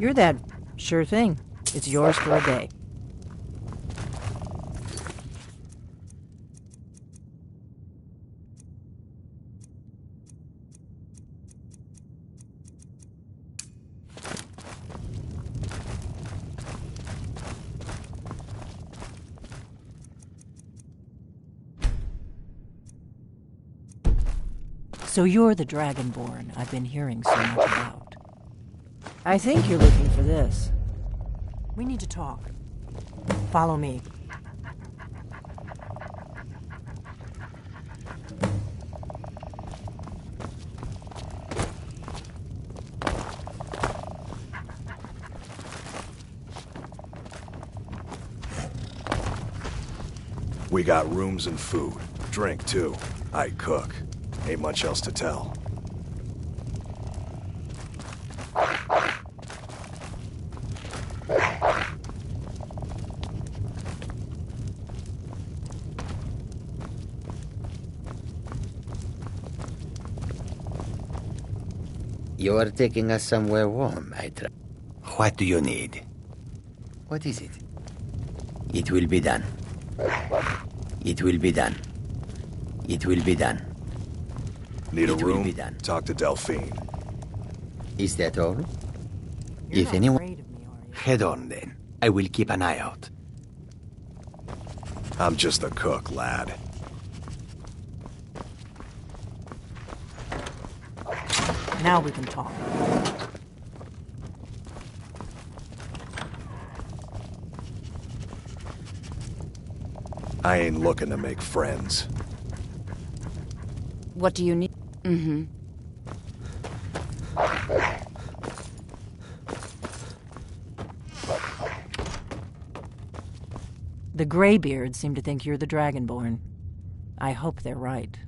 You're that sure thing. It's yours for a day. So you're the Dragonborn I've been hearing so much about. I think you're looking for this. We need to talk. Follow me. We got rooms and food. Drink, too. I cook. Ain't much else to tell. You are taking us somewhere warm, I trust. What do you need? What is it? It will be done. It will be done. It will be done. Need a It will room? be done. Talk to Delphine. Is that all? You're If not anyone... afraid of me, are you? Head on, then. I will keep an eye out. I'm just a cook, lad. Now we can talk. I ain't looking to make friends. What do you need? Mm-hmm. The Greybeards seem to think you're the Dragonborn. I hope they're right.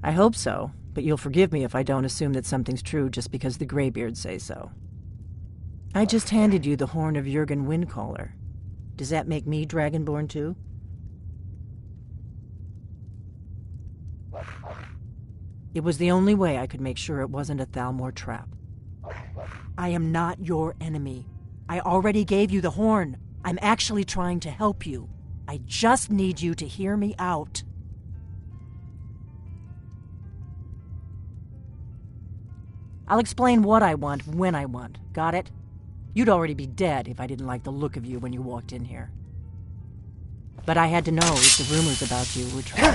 I hope so, but you'll forgive me if I don't assume that something's true just because the Greybeards say so. I just handed you the horn of Jurgen Windcaller. Does that make me Dragonborn too? It was the only way I could make sure it wasn't a Thalmor trap. I am not your enemy. I already gave you the horn. I'm actually trying to help you. I just need you to hear me out. I'll explain what I want when I want. Got it? You'd already be dead if I didn't like the look of you when you walked in here. But I had to know if the rumors about you were true.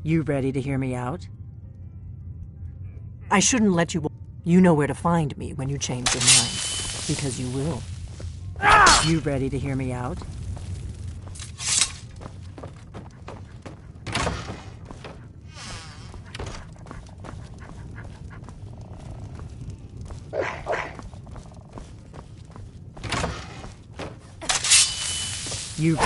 You ready to hear me out? I shouldn't let you... You know where to find me when you change your mind. Because you will. You ready to hear me out? You...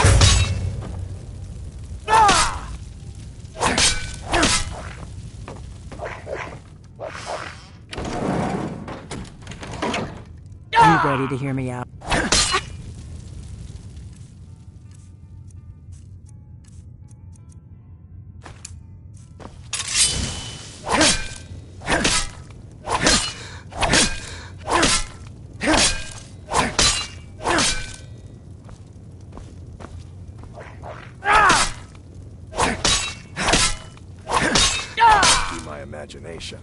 You ready to hear me out? Be my imagination.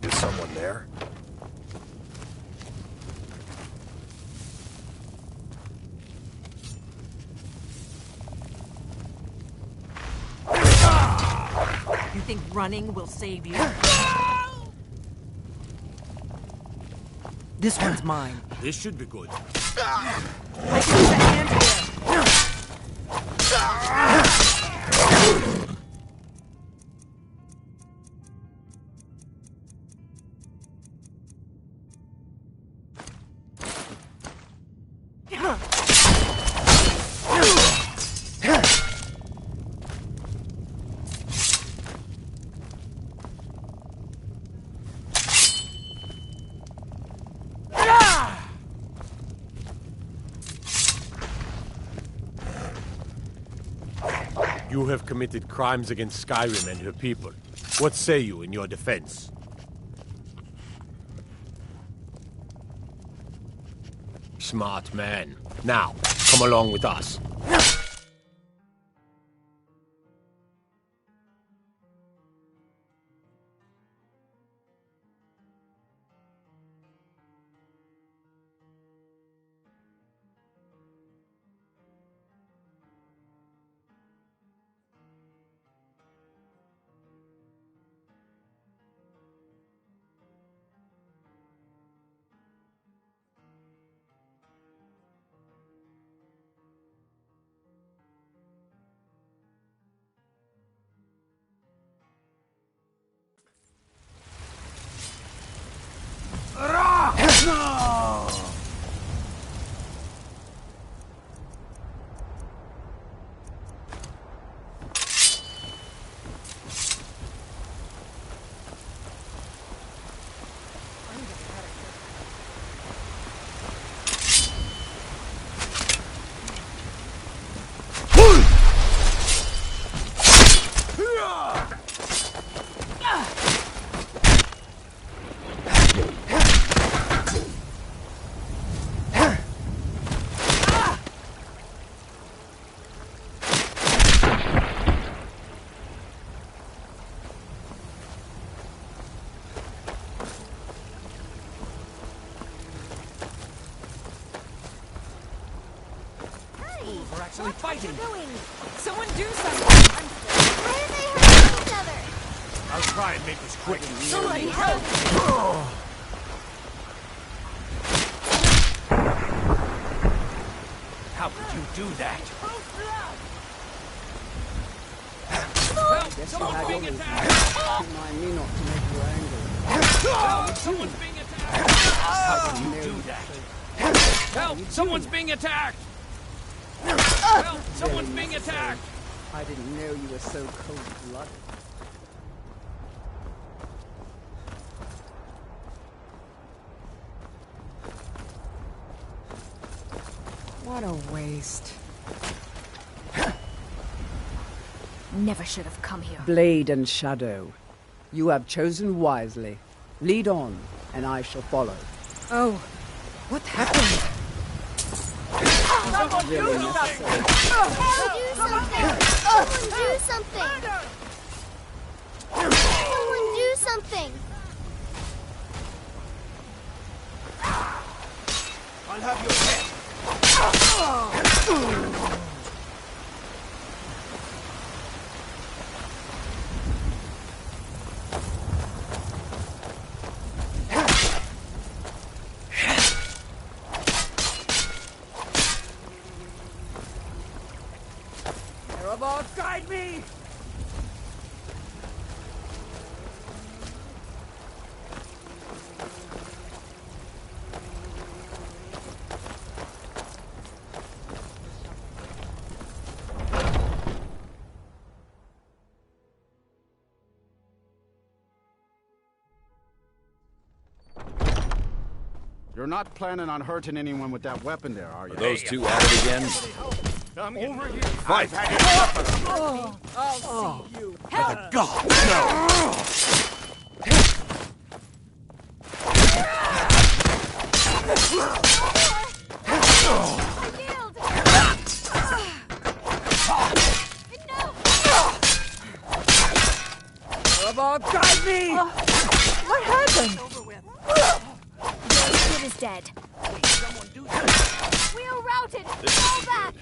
Is someone there? You think running will save you? This one's mine. This should be good. I can use a hand here. You have committed crimes against Skyrim and her people. What say you in your defense? Smart man. Now, come along with us. We're actually fighting. Someone do something! Why are they hurting each other? I'll try and make this quick. Somebody help! How could you do that? Help! Someone's being attacked! Remind me not to make you angry. Help! Someone's being attacked! How can you do that? Help! Someone's being attacked! Help! Someone's being attacked! I didn't know you were so cold-blooded. What a waste. Never should have come here. Blade and Shadow, you have chosen wisely. Lead on, and I shall follow. Oh, what happened? Someone do Really something! Someone do something! Someone do something! I'll have your head. Erebor, guide me! You're not planning on hurting anyone with that weapon there, are you? Are those two at it again? Come over here. Fight! I've had enough of them. I'll see you. God, no! Erebor, guide me! What happened? Your kid is dead. We are routed! Fall back!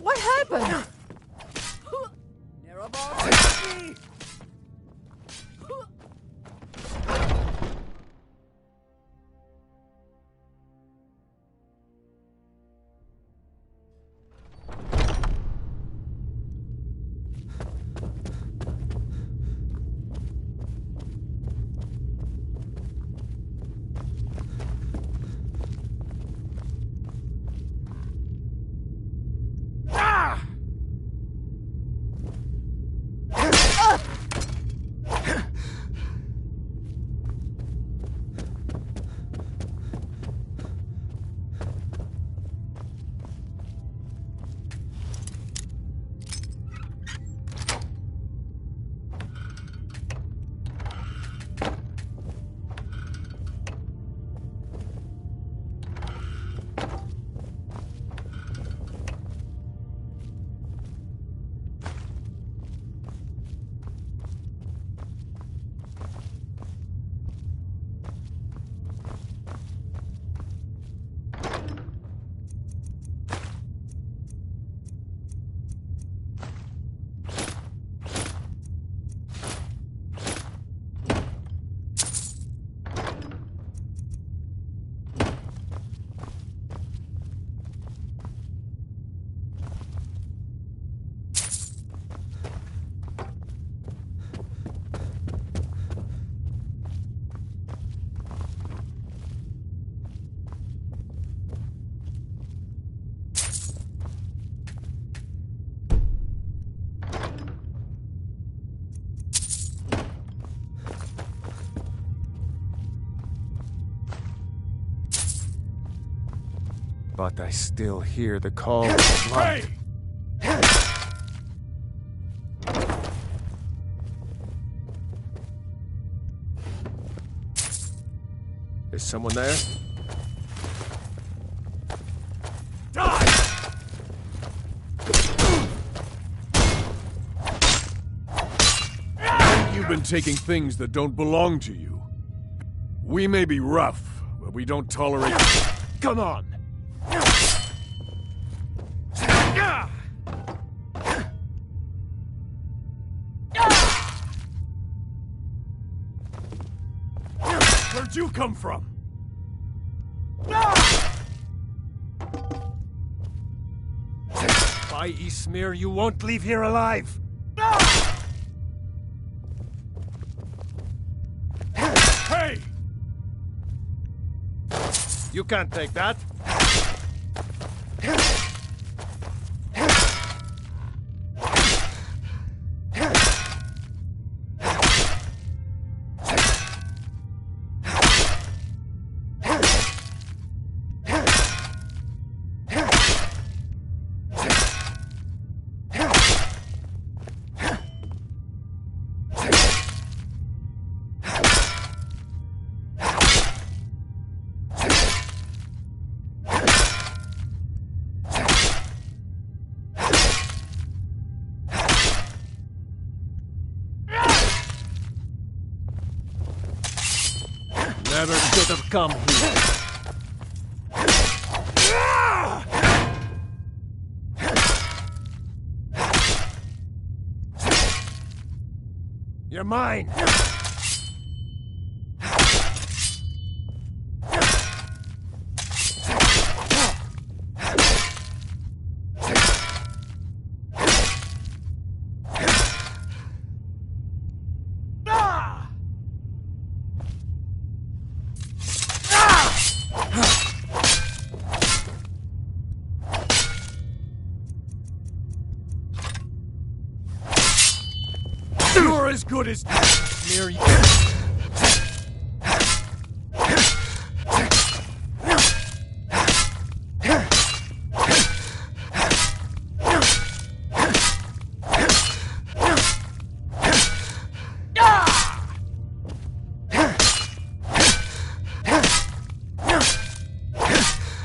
What happened? Erebor, guide me! But I still hear the call of blood. Is someone there? You've been taking things that don't belong to you. We may be rough, but we don't tolerate... Come on! Where'd you come from? By Ysmir, you won't leave here alive! Hey! You can't take that! Never should have come here. You're mine! You're as good as near you.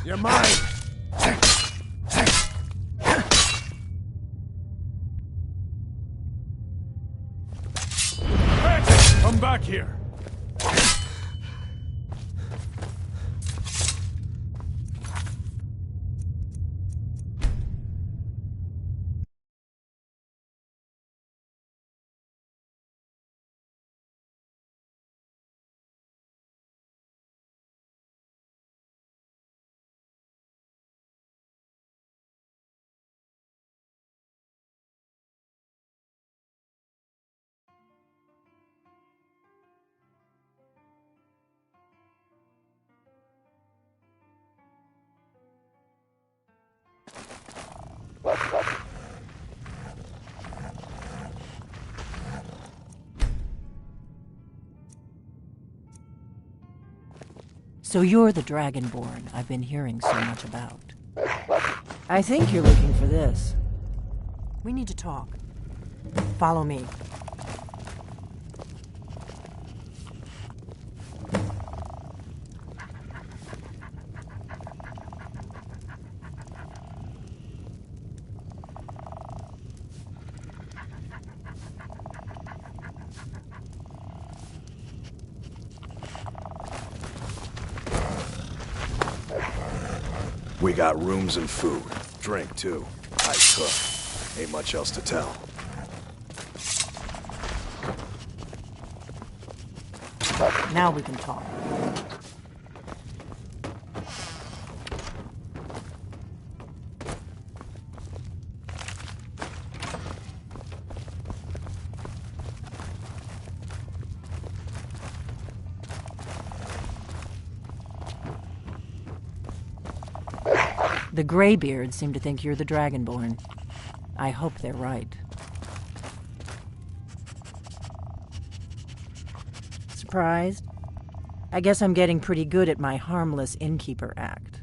You're mine. Come back here! So you're the Dragonborn I've been hearing so much about. I think you're looking for this. We need to talk. Follow me. We got rooms and food. Drink, too. I cook. Ain't much else to tell. Now we can talk. The Greybeards seem to think you're the Dragonborn. I hope they're right. Surprised? I guess I'm getting pretty good at my harmless innkeeper act.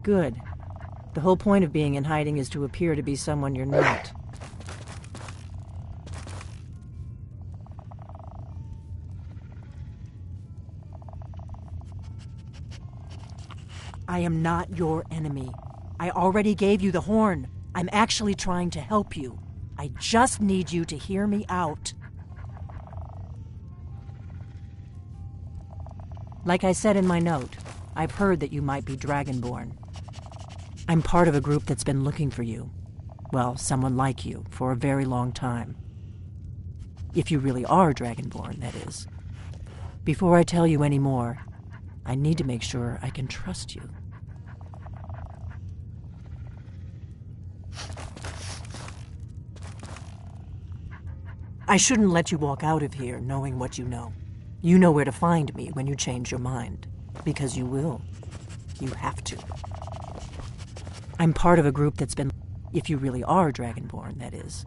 Good. The whole point of being in hiding is to appear to be someone you're not. I am not your enemy. I already gave you the horn. I'm actually trying to help you. I just need you to hear me out. Like I said in my note, I've heard that you might be Dragonborn. I'm part of a group that's been looking for you. Well, someone like you, for a very long time. If you really are Dragonborn, that is. Before I tell you any more, I need to make sure I can trust you. I shouldn't let you walk out of here knowing what you know. You know where to find me when you change your mind. Because you will. You have to. I'm part of a group that's been... If you really are Dragonborn, that is.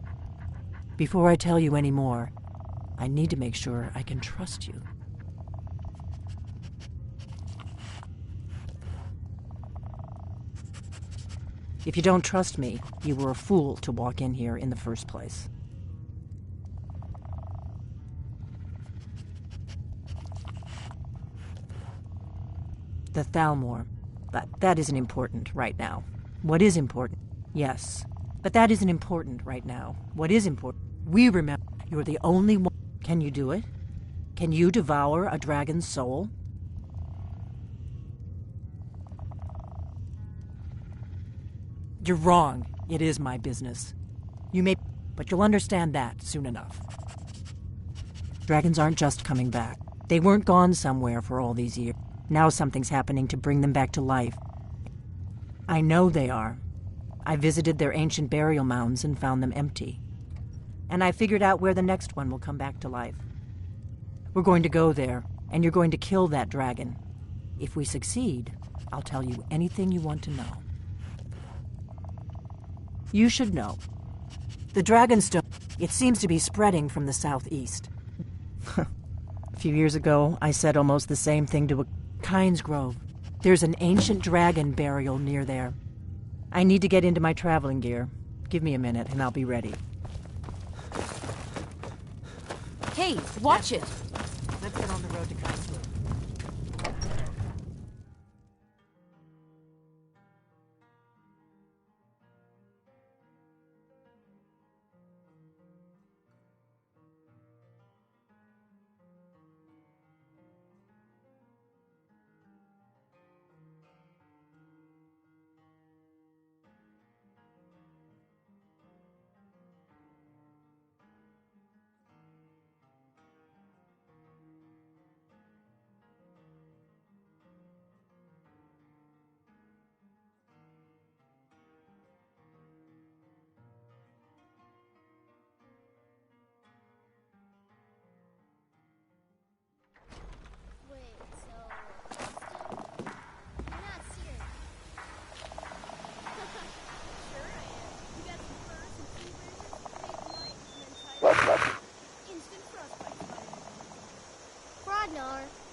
Before I tell you any more, I need to make sure I can trust you. If you don't trust me, you were a fool to walk in here in the first place. The Thalmor. But that isn't important right now. What is important? Yes. But that isn't important right now. What is important? We remember you're the only one. Can you do it? Can you devour a dragon's soul? You're wrong. It is my business. You may... But you'll understand that soon enough. Dragons aren't just coming back. They weren't gone somewhere for all these years. Now something's happening to bring them back to life. I know they are. I visited their ancient burial mounds and found them empty. And I figured out where the next one will come back to life. We're going to go there, and you're going to kill that dragon. If we succeed, I'll tell you anything you want to know. You should know. The Dragonstone, it seems to be spreading from the southeast. A few years ago, I said almost the same thing to a Kynes Grove. There's an ancient dragon burial near there. I need to get into my traveling gear. Give me a minute and I'll be ready. Hey, watch it! Let's get on the road to Kynes Grove.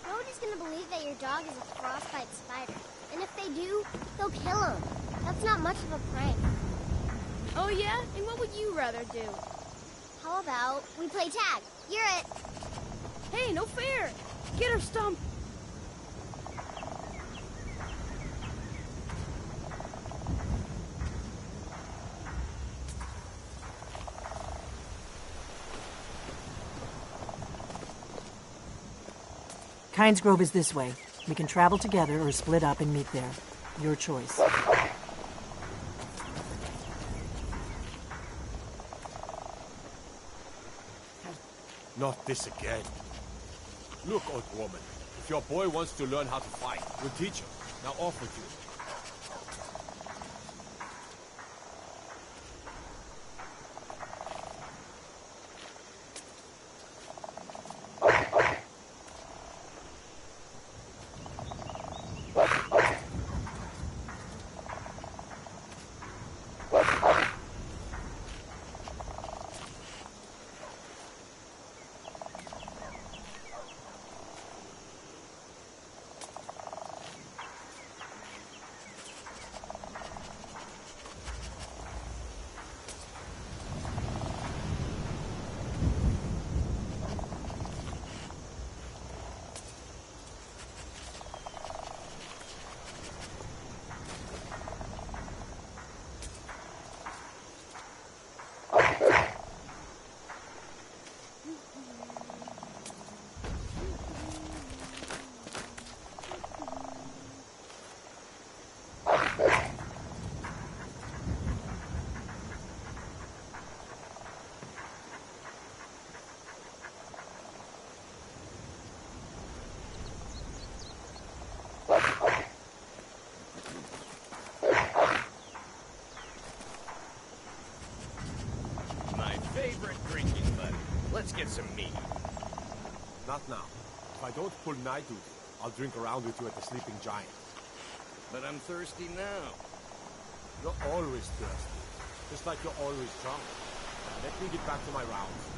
Nobody's gonna believe that your dog is a frostbite spider. And if they do, they'll kill him. That's not much of a prank. Oh yeah? And what would you rather do? How about we play tag? You're it. Hey, no fair! Get her stumped! Kynes Grove is this way. We can travel together or split up and meet there. Your choice. Not this again. Look, old woman. If your boy wants to learn how to fight, we'll teach him. Now off with you. answer me. Not now. If I don't pull night duty, I'll drink around with you at the Sleeping Giant. But I'm thirsty now. You're always thirsty. Just like you're always drunk. Let me get back to my rounds.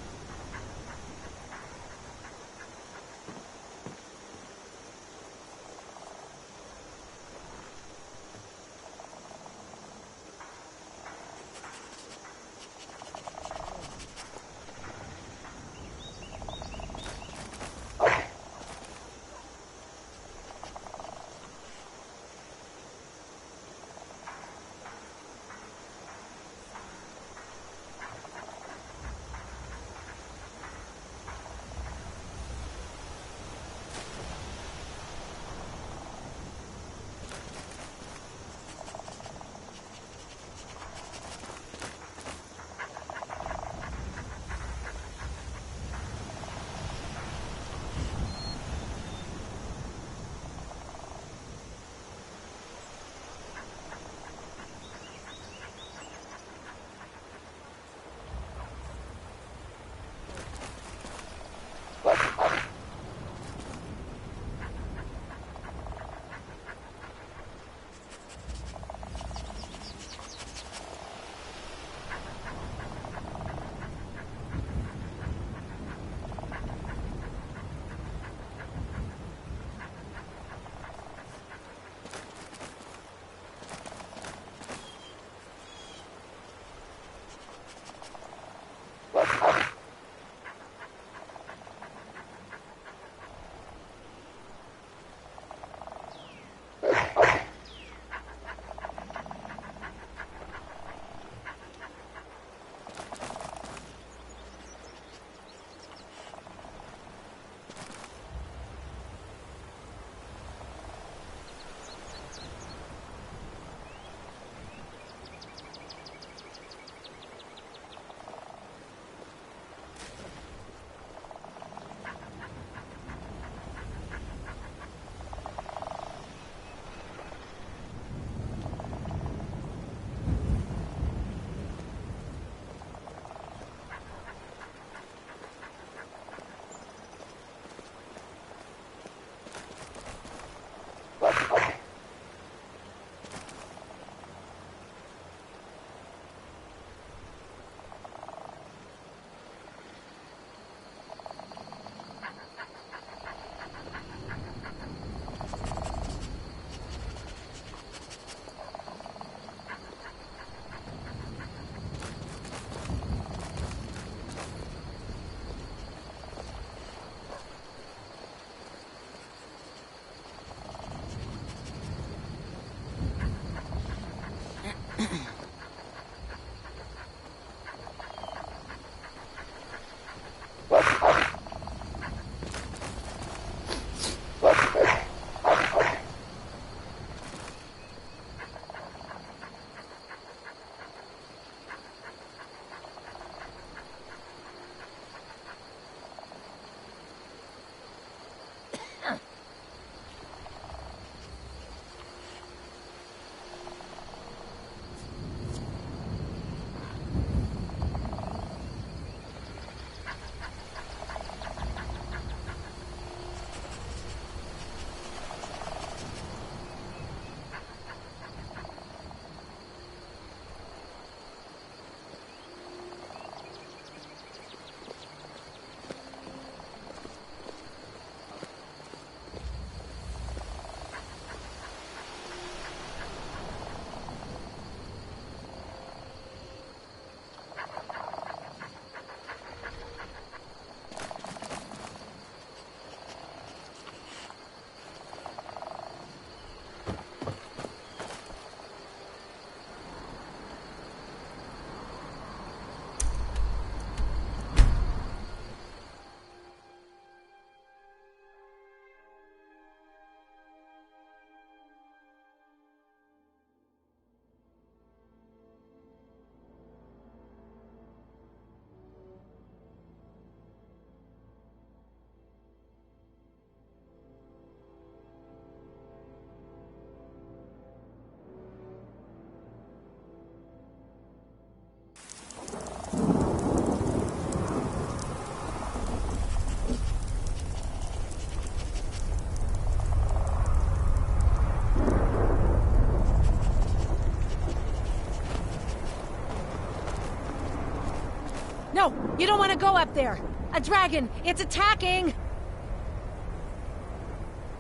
You don't want to go up there! A dragon! It's attacking!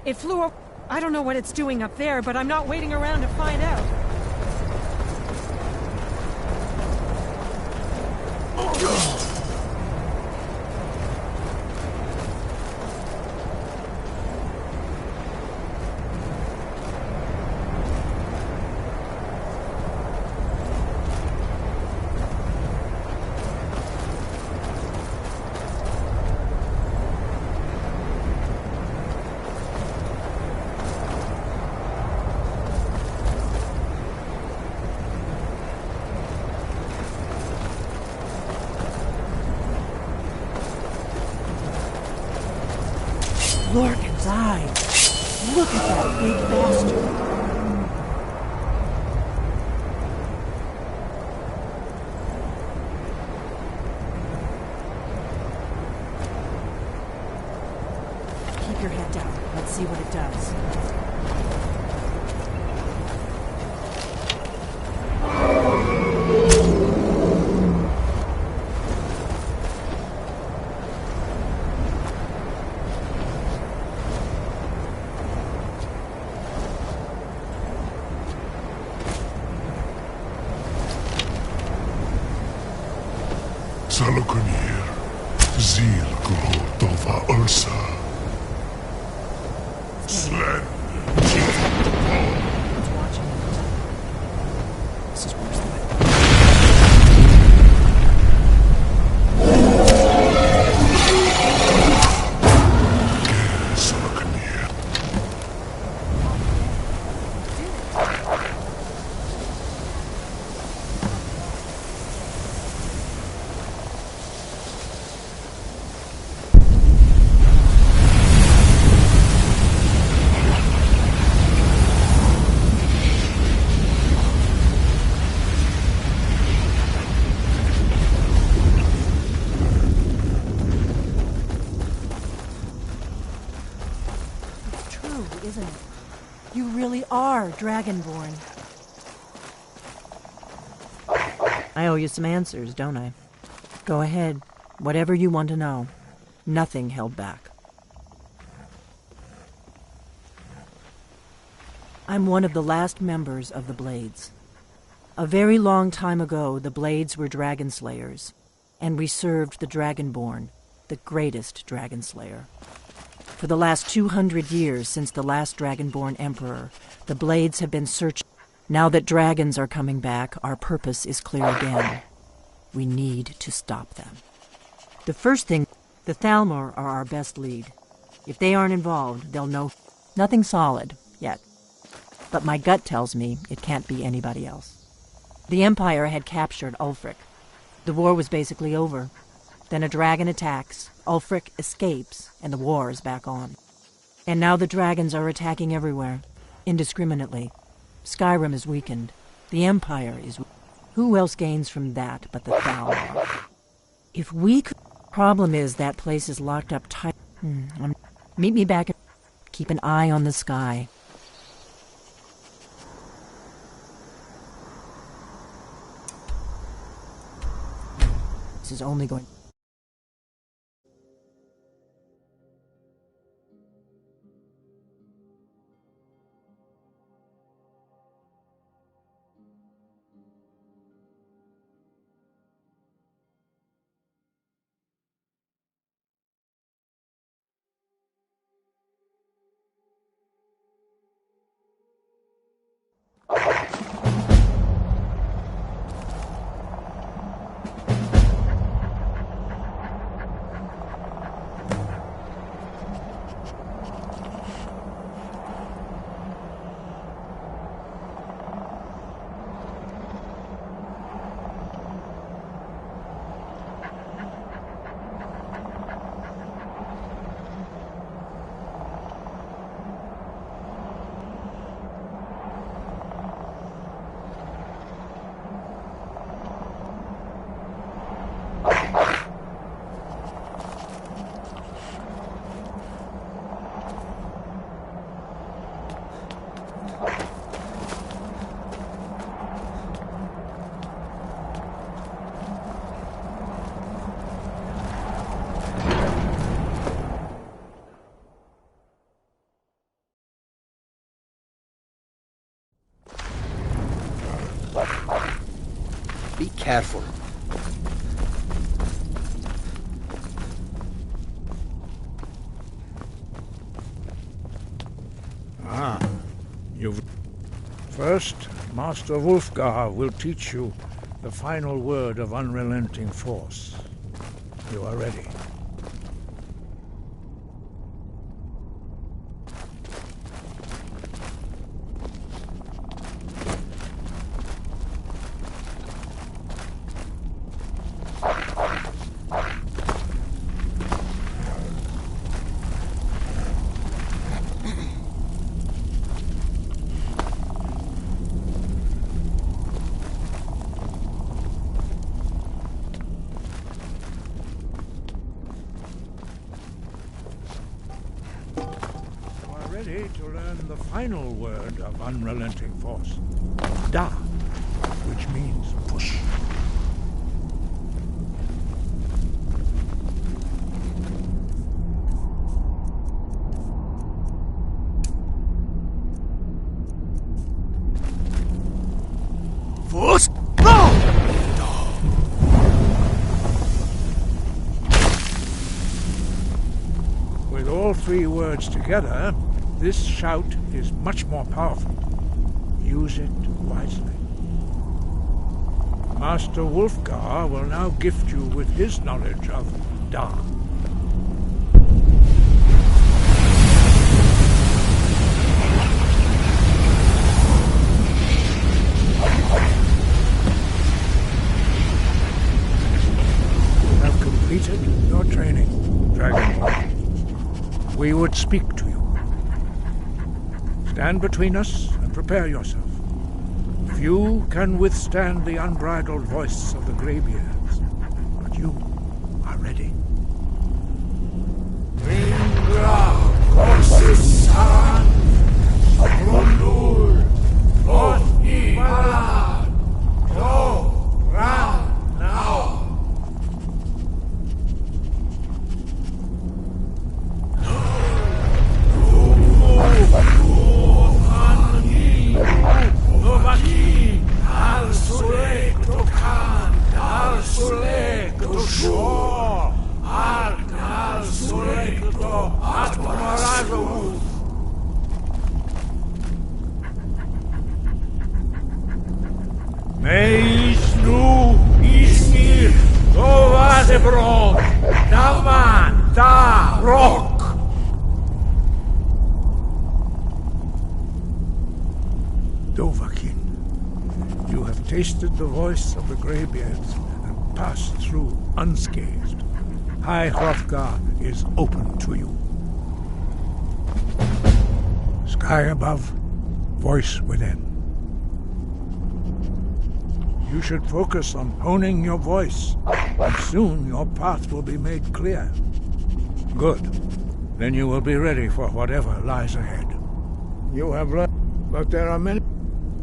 It flew. I don't know what it's doing up there, but I'm not waiting around to find out. Lorcan's eyes. Look at that big bastard. Keep your head down. Let's see what it does. Salokunir, Zil Tova Ursa. Slen. This is worse than Salokunir. isn't it? You really are Dragonborn. I owe you some answers, don't I? Go ahead. Whatever you want to know. Nothing held back. I'm one of the last members of the Blades. A very long time ago, the Blades were dragon slayers, and we served the Dragonborn, the greatest dragon slayer. For the last 200 years since the last Dragonborn Emperor, the Blades have been searching. Now that dragons are coming back, our purpose is clear again. We need to stop them. The first thing, the Thalmor are our best lead. If they aren't involved, they'll know nothing solid, yet. But my gut tells me it can't be anybody else. The Empire had captured Ulfric. The war was basically over. Then a dragon attacks, Ulfric escapes, and the war is back on. And now the dragons are attacking everywhere, indiscriminately. Skyrim is weakened. The Empire is weakened. Who else gains from that but the Thalmor? If we could... Problem is that place is locked up tight. Meet me back and keep an eye on the sky. This is only going... Be careful. You've... First, Master Wulfgar will teach you the final word of unrelenting force. You are ready. Ready to learn the final word of unrelenting force. Da, which means push. Force? With all three words together, this shout is much more powerful. Use it wisely. Master Wulfgar will now gift you with his knowledge of Da. You have completed your training, Dragonborn. We would speak to you. Stand between us and prepare yourself. Few can withstand the unbridled voice of the Greybeards, but you are ready. Dovahkiin, you have tasted the voice of the Greybeards and passed through unscathed. High Hrothgar is open to you. Sky above, voice within. You should focus on honing your voice, and soon your path will be made clear. Good. Then you will be ready for whatever lies ahead. You have learned, but there are many...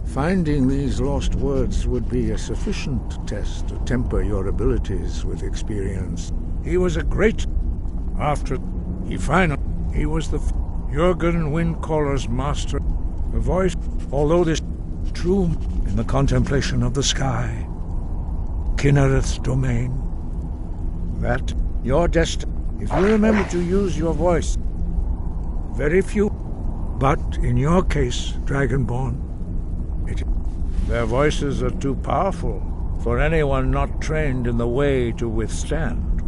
Finding these lost words would be a sufficient test to temper your abilities with experience. He was a great... After he was the Jurgen Windcaller's master. The voice, although this true in the contemplation of the sky, Kinnereth's domain, that your destiny. If you remember to use your voice, very few, but in your case, Dragonborn, their voices are too powerful for anyone not trained in the way to withstand.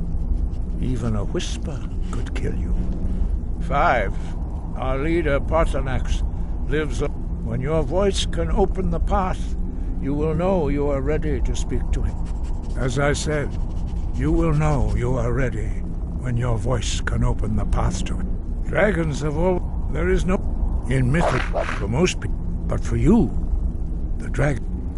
Even a whisper could kill you. 5. Our leader, Paarthurnax, lives. When your voice can open the path, you will know you are ready to speak to him. As I said, you will know you are ready when your voice can open the path to it. Dragons have all... There is no... in mythic for most people, but for you, the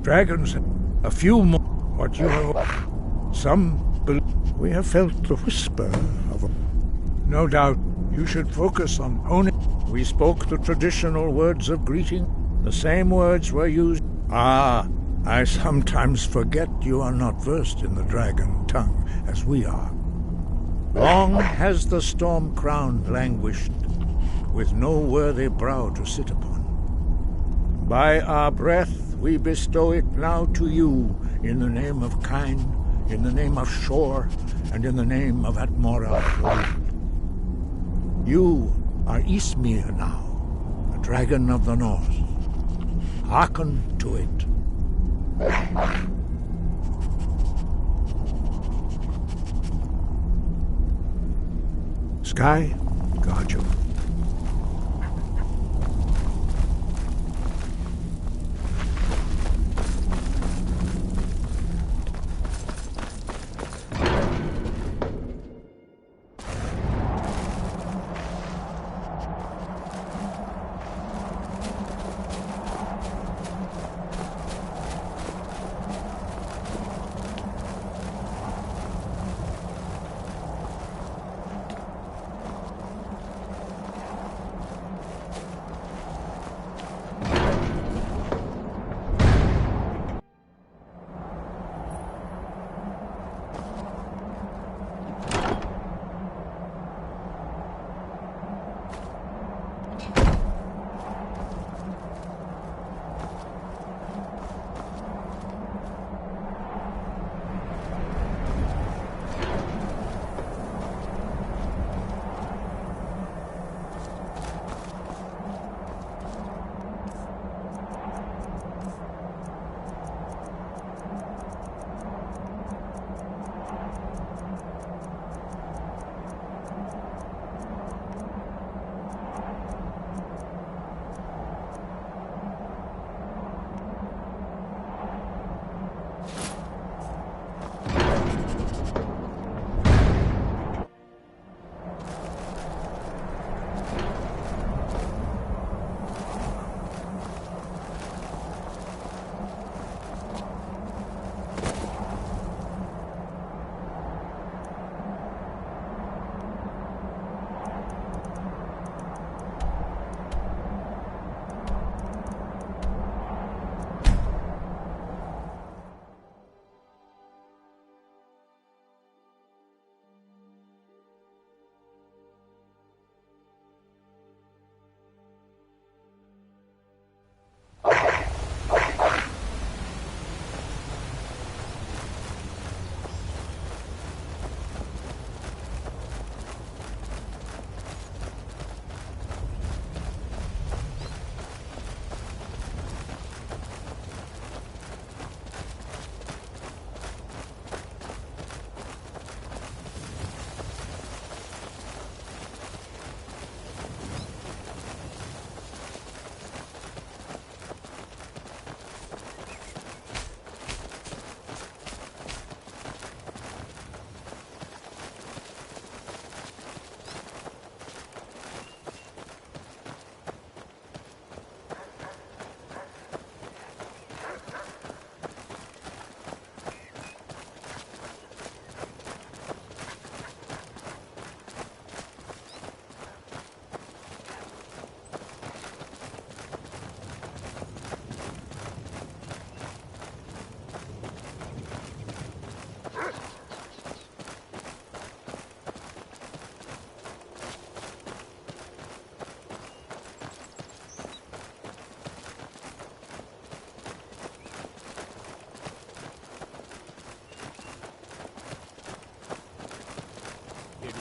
dragons have a few more. What you have... Some believe... We have felt the whisper of a... No doubt, you should focus on honing. We spoke the traditional words of greeting. The same words were used... Ah, I sometimes forget you are not versed in the dragon tongue, as we are. Long has the storm crown languished, with no worthy brow to sit upon. By our breath we bestow it now to you in the name of Kain, in the name of Shor, and in the name of Atmora. You are Ismir now, the dragon of the north. Hearken to it. Sky, guard you.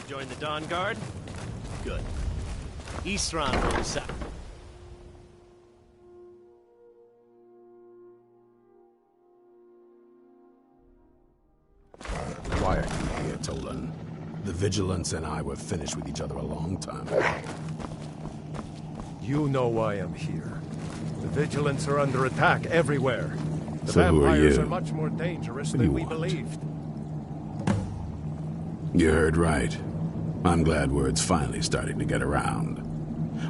Join the Dawn Guard? Good. Isran will set. Why are you here, Tolan? The Vigilance and I were finished with each other a long time ago. You know why I'm here. The Vigilance are under attack everywhere. The So who are vampires you? are much more dangerous What do than you we want? believed. You heard right. I'm glad word's finally starting to get around.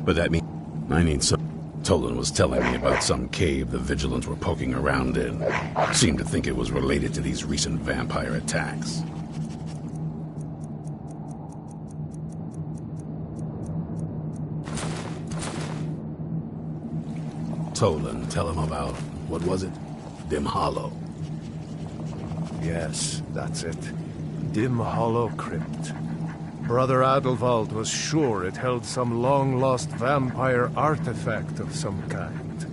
But that means I need some... Tolan was telling me about some cave the Vigilants were poking around in. Seemed to think it was related to these recent vampire attacks. Tolan, tell him about, what was it? Dim Hollow. Yes, that's it. Dim Hollow Crypt. Brother Adelwald was sure it held some long-lost vampire artifact of some kind.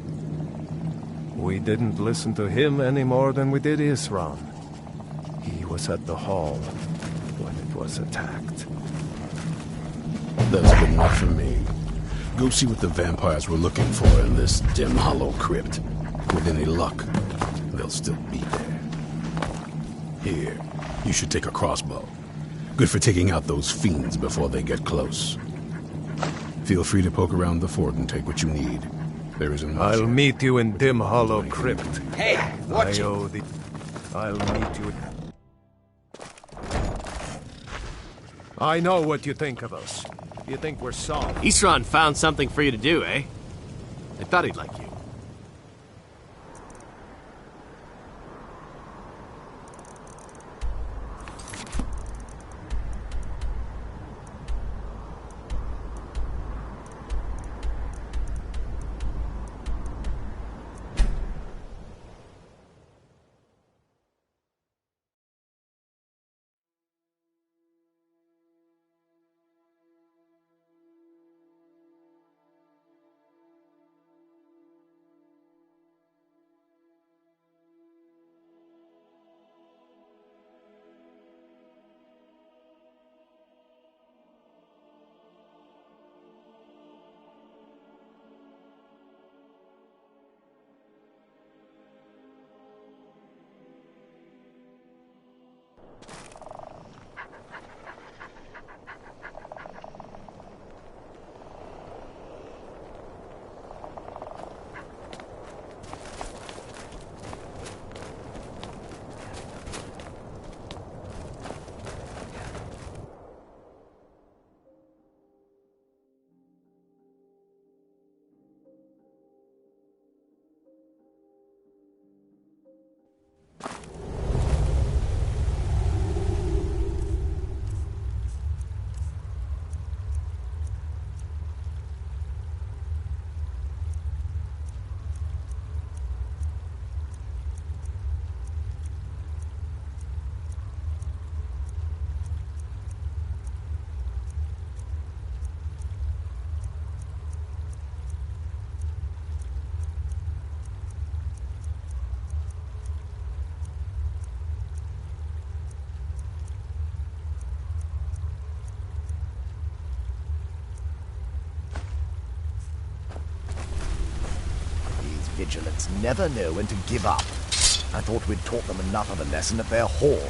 We didn't listen to him any more than we did Isran. He was at the hall when it was attacked. That's good enough for me. Go see what the vampires were looking for in this dim, hollow crypt. With any luck, they'll still be there. Here, you should take a crossbow. Good for taking out those fiends before they get close. Feel free to poke around the fort and take what you need. There isn't much. I'll meet you in Dim Hollow Crypt. Hey, watch it. I'll meet you. I know what you think of us. You think we're soft. Isran found something for you to do, eh? I thought he'd like you. Vigilants never know when to give up. I thought we'd taught them enough of a lesson at their hall.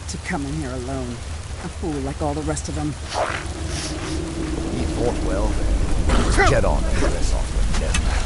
To come in here alone. A fool like all the rest of them. He fought well then. Get on and dress off with no match.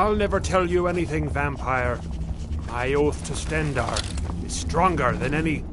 I'll never tell you anything, vampire. My oath to Stendar is stronger than any...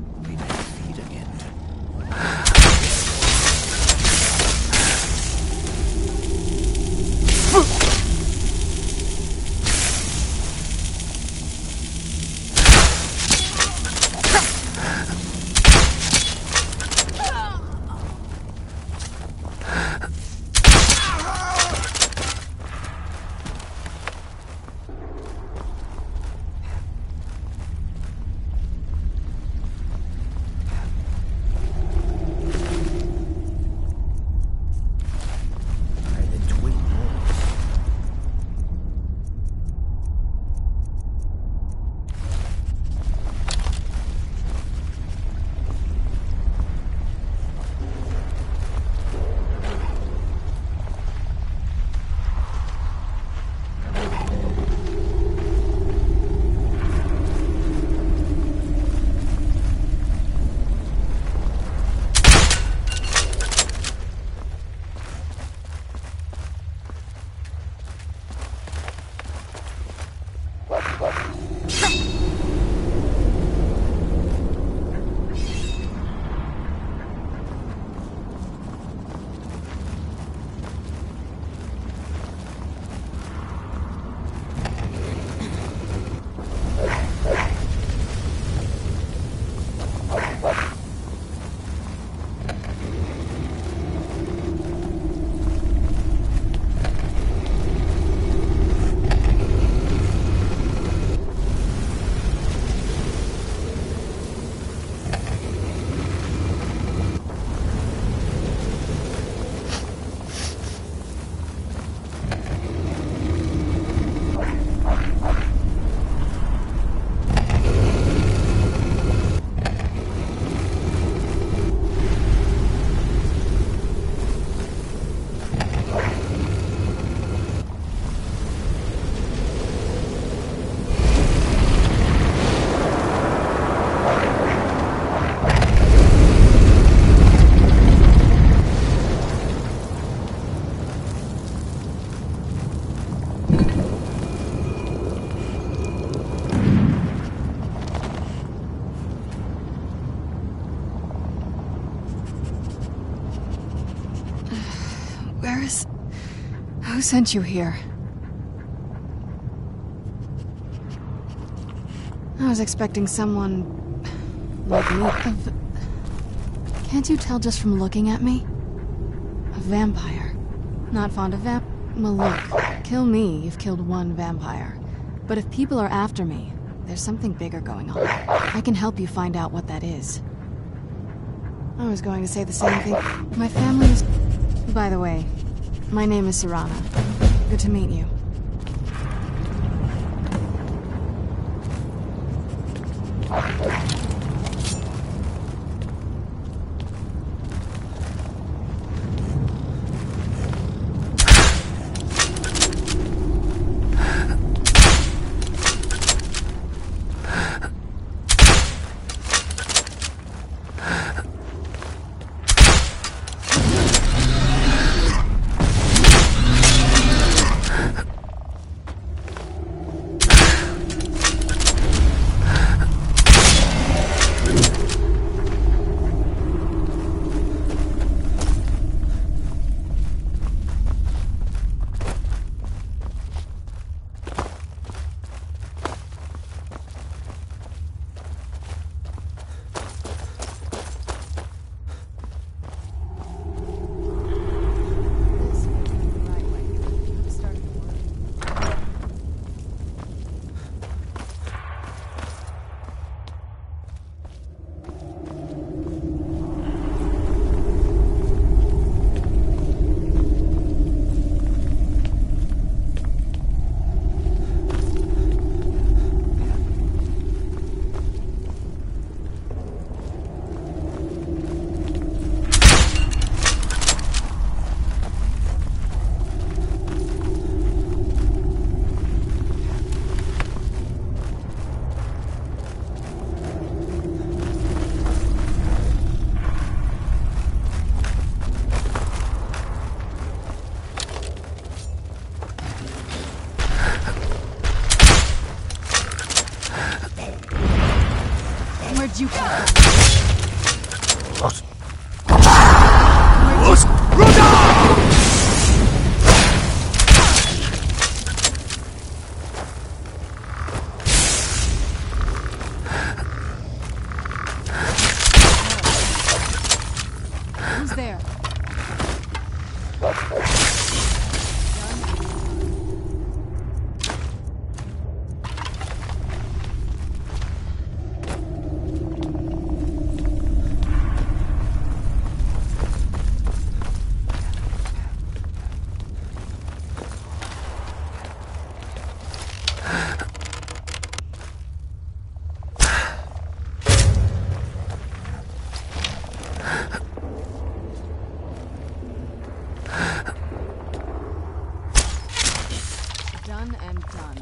Who sent you here? I was expecting someone... like me. Can't you tell just from looking at me? A vampire. Not fond of Well, look. Kill me, you've killed one vampire. But if people are after me, there's something bigger going on. I can help you find out what that is. I was going to say the same thing. My family is... By the way, my name is Serana. Good to meet you. Done and done.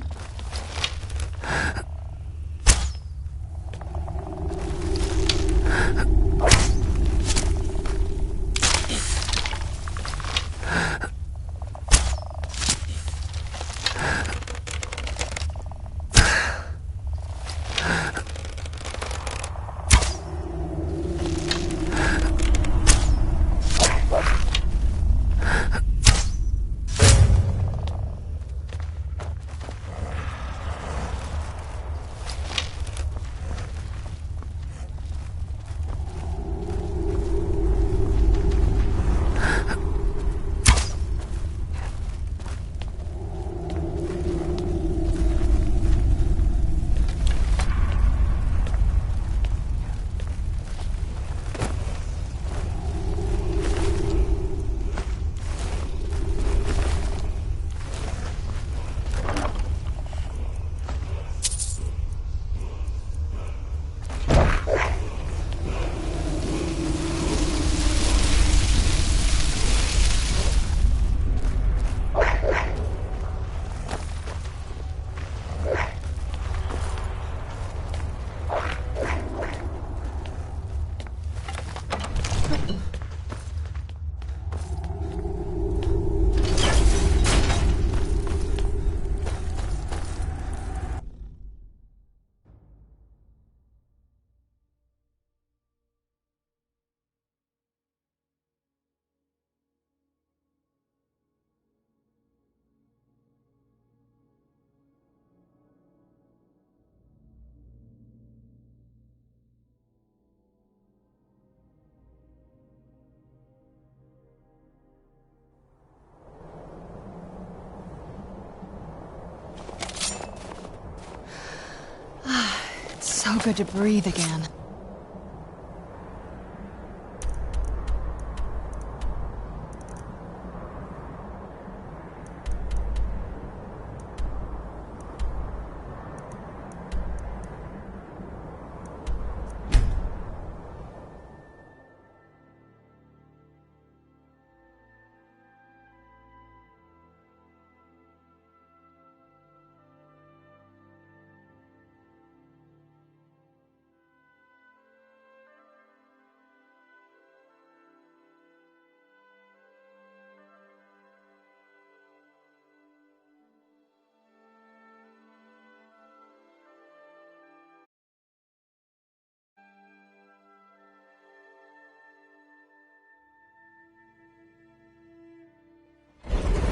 So good to breathe again.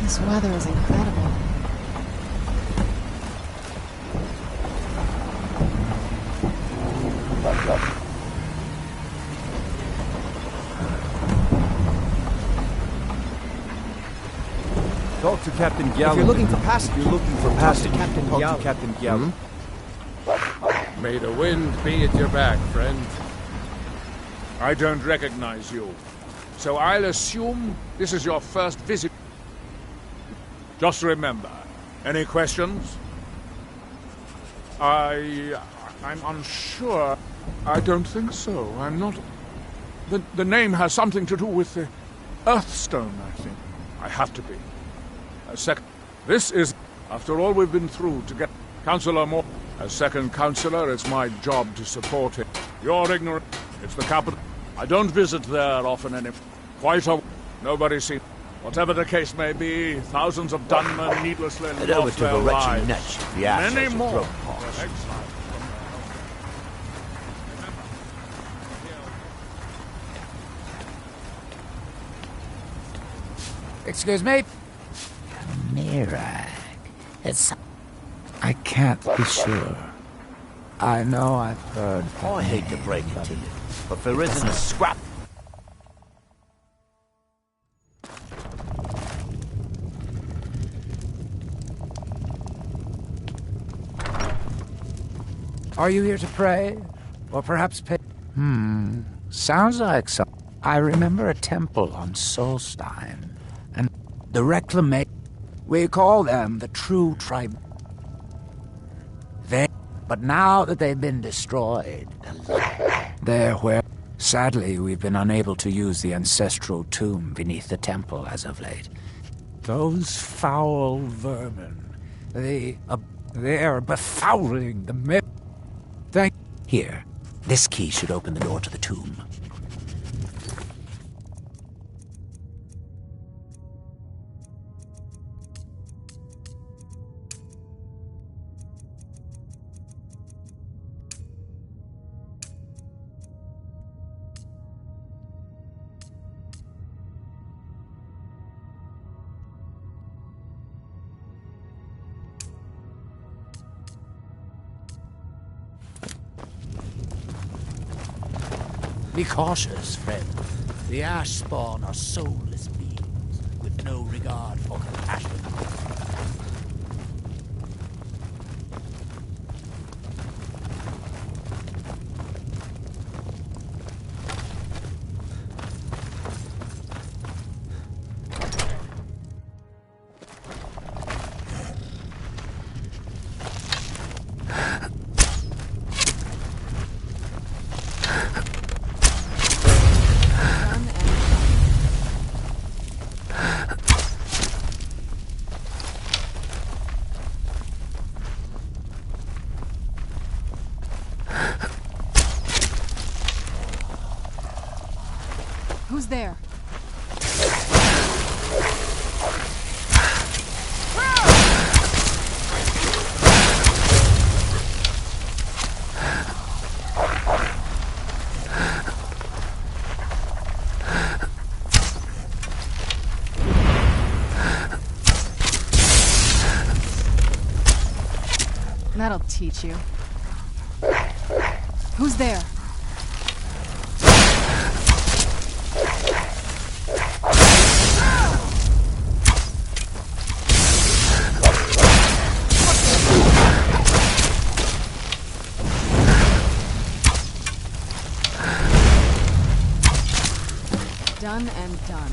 This weather is incredible. Talk to Captain Gallo. If you're looking for passengers, You're looking for passengers. Captain Talk Gallo. to Captain Gallo. May the wind be at your back, friend. I don't recognize you. So I'll assume this is your first visit. Just remember, any questions? I'm unsure. I don't think so. I'm not... The name has something to do with the Earthstone, I think. I have to be. A second... This is... After all we've been through to get Counselor Moore... As second counselor, it's my job to support him. You're ignorant. It's the capital. I don't visit there often anymore. Quite a... Nobody seems... Whatever the case may be, thousands of gunmen needlessly Head over lost to their the wretched lives. nutch if the assholes Many are more. broke paws. Excuse me? Mirag. I can't be sure. I know I've heard. I hate to break it to you, but there isn't a scrap. Are you here to pray? Or perhaps pay? Sounds like some. I remember a temple on Solstein, and the reclamation. We call them the true tribe. But now that they've been destroyed, they're where. Sadly, we've been unable to use the ancestral tomb beneath the temple as of late. Those foul vermin, they're befouling the myth. Here, this key should open the door to the tomb. Be cautious, friend. The ash spawn are soulless beings with no regard for compassion. Who's there? That'll teach you. Who's there? Done and done.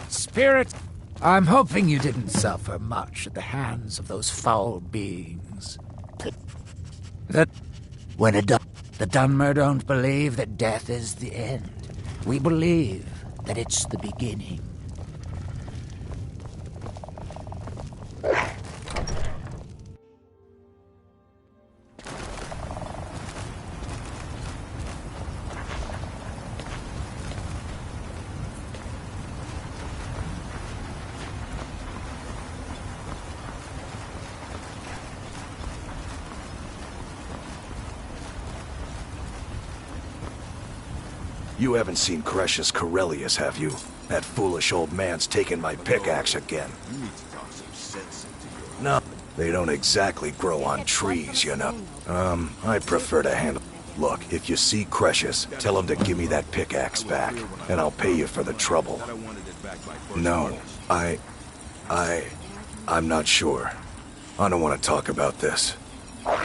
Spirit, I'm hoping you didn't suffer much at the hands of those foul beings. That when the Dunmer don't believe that death is the end. We believe that it's the beginning. You haven't seen Crescius Corellius, have you? That foolish old man's taken my pickaxe again. You need to talk some sense into your... No, they don't exactly grow on trees, you know. I prefer to handle... Look, if you see Crescius, tell him to give me that pickaxe back, and I'll pay you for the trouble. No, I'm not sure. I don't want to talk about this.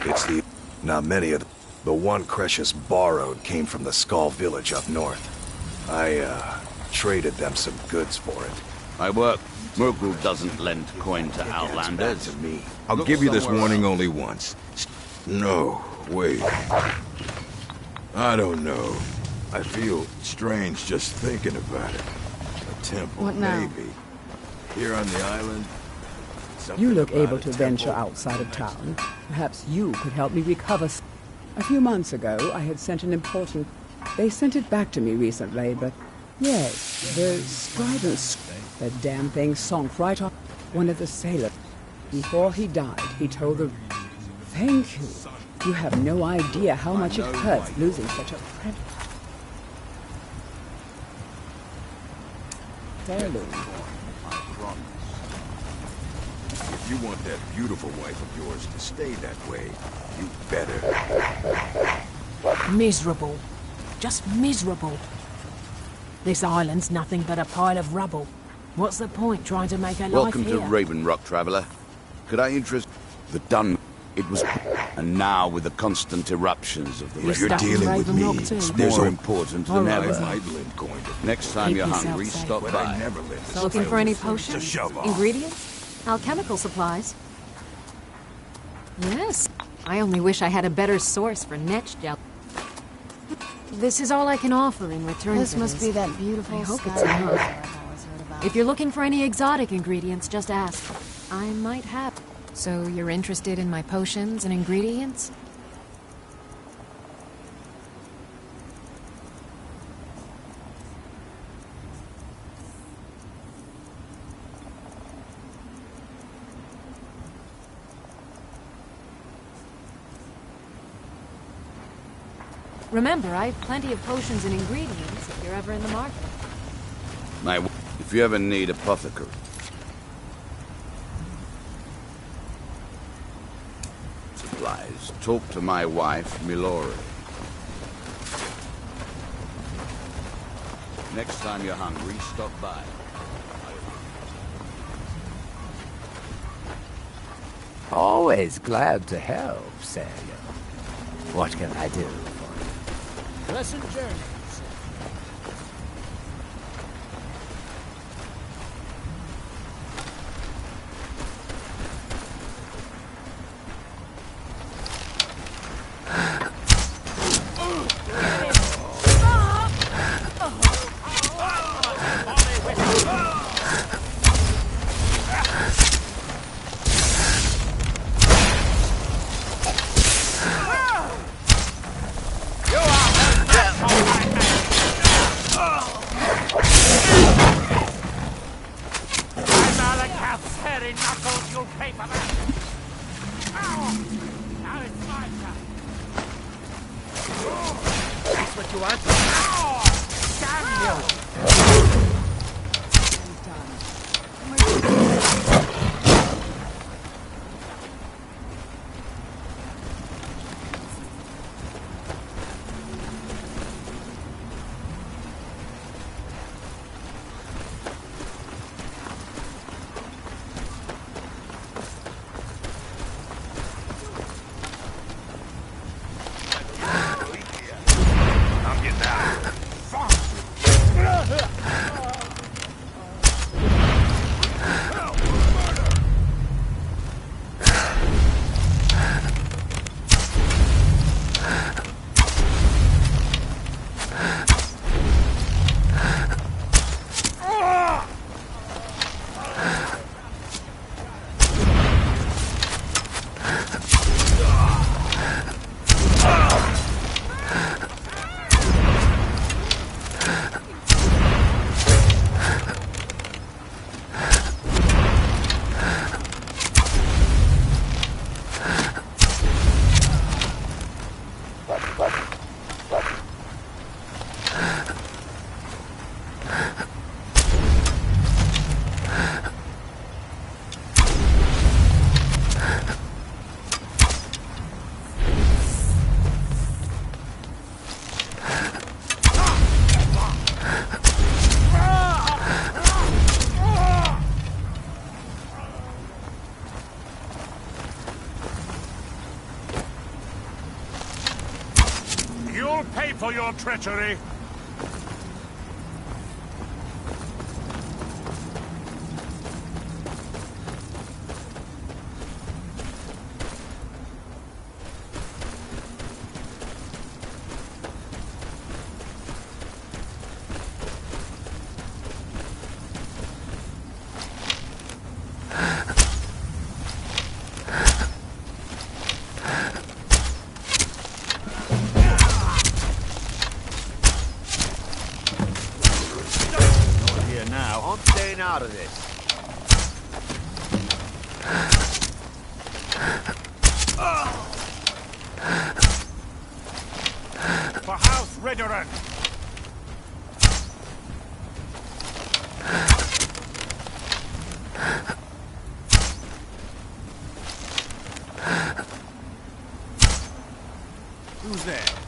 It's the... Not many of them. The one Crescius borrowed came from the Skull village up north. I, traded them some goods for it. I work. Murgul doesn't lend coin to outlanders. To me. I'll give you this warning only once. No, wait. I don't know. I feel strange just thinking about it. A temple, What now? maybe. Here on the island. You look able to venture outside of town. Perhaps you could help me recover. A few months ago, I had sent an important... They sent it back to me recently, but... Yes, the strident... The damn thing sunk right off one of the sailors. Before he died, he told the... Thank you. You have no idea how much it hurts losing such a friend. heirloom. If you want that beautiful wife of yours to stay that way, you better. Miserable. Just miserable. This island's nothing but a pile of rubble. What's the point trying to make a Welcome life to here? Raven Rock, traveler. Could I interest the done? It was, and now with the constant eruptions of the If you're dealing with me, it's more important than ever. Idling going to. Next time Keep you're yourself hungry, safe. stop But by. I never let this Looking for any to potions? shove off. Ingredients? Alchemical supplies? Yes. I only wish I had a better source for netch gel. This is all I can offer in return This for must be that beautiful I hope it's Skyrim enough. I've always heard about. If you're looking for any exotic ingredients, just ask. I might have. So you're interested in my potions and ingredients? Remember, I have plenty of potions and ingredients if you're ever in the market. If you ever need apothecary. Supplies, talk to my wife, Milori. Next time you're hungry, stop by. Always glad to help, Samuel. What can I do? Pleasant journey. You'll pay for your treachery. Out of this. For House Ridgeron. Who's there?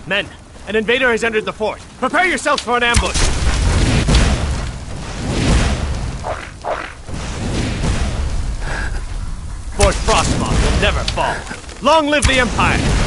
Men, an invader has entered the fort. Prepare yourselves for an ambush! Fort Frostmoth will never fall. Long live the Empire!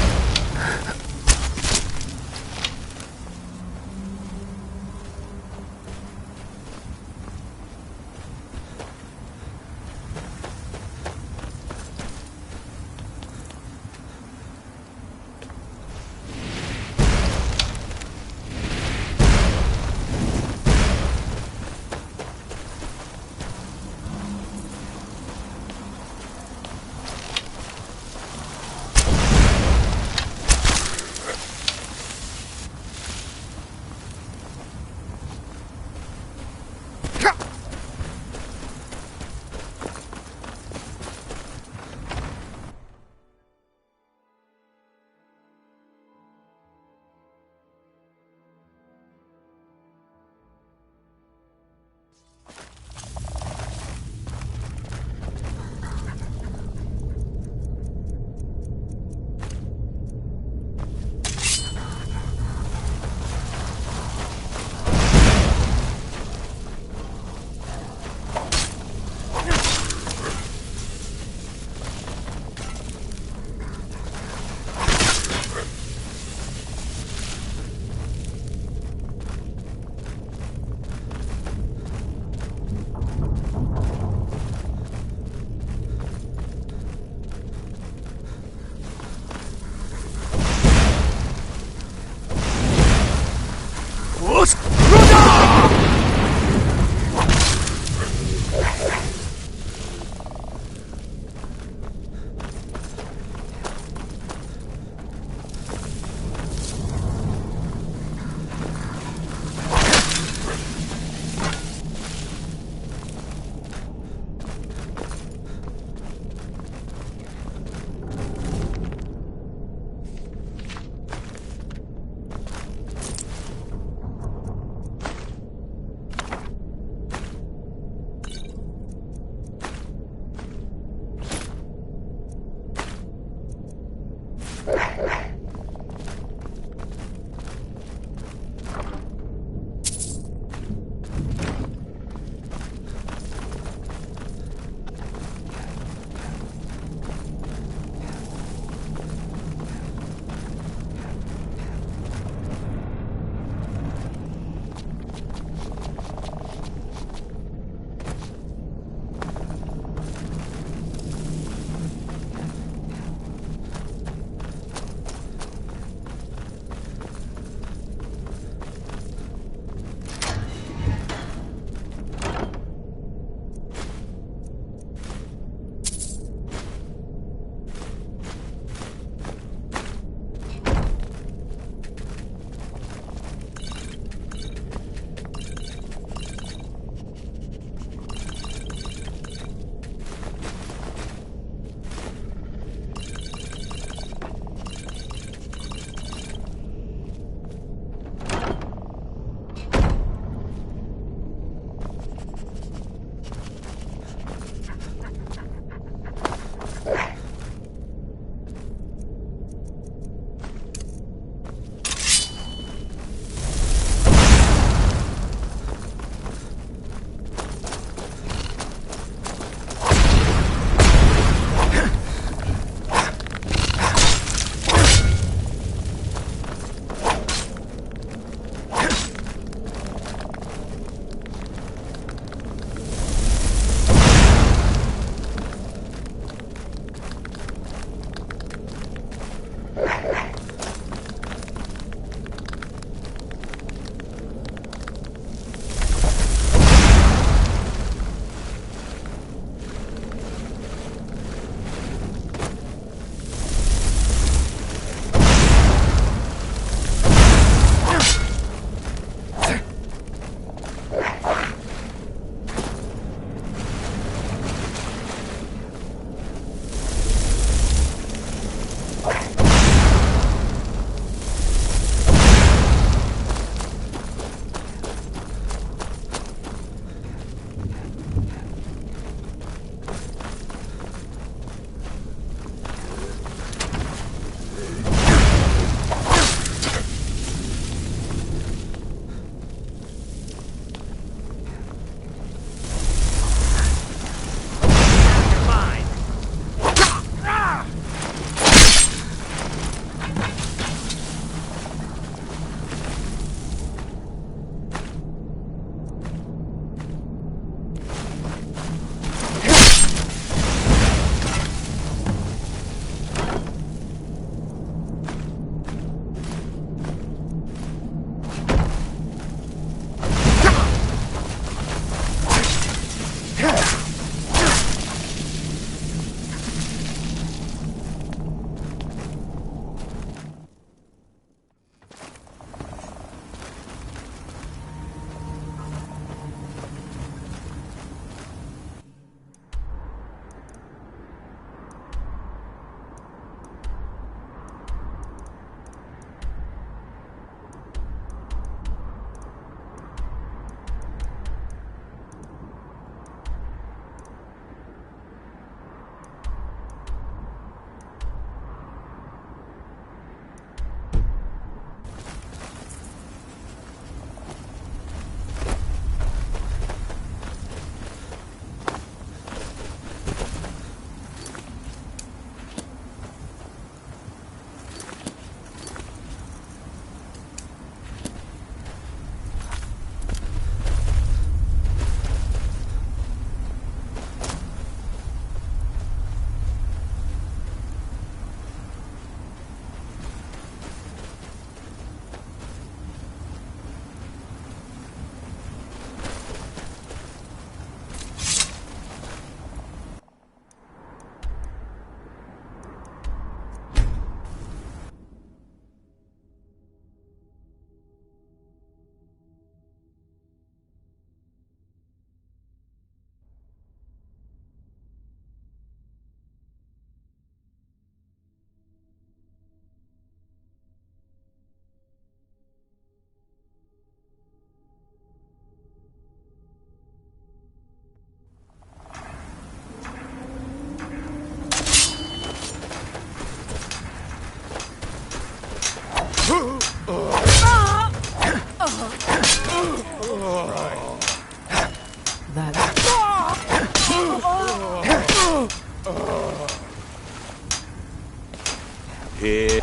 Here.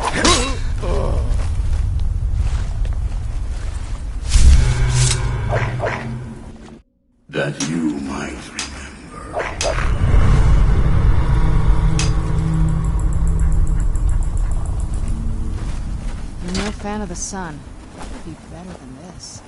That you might remember. You're no fan of the sun. It could be better than this.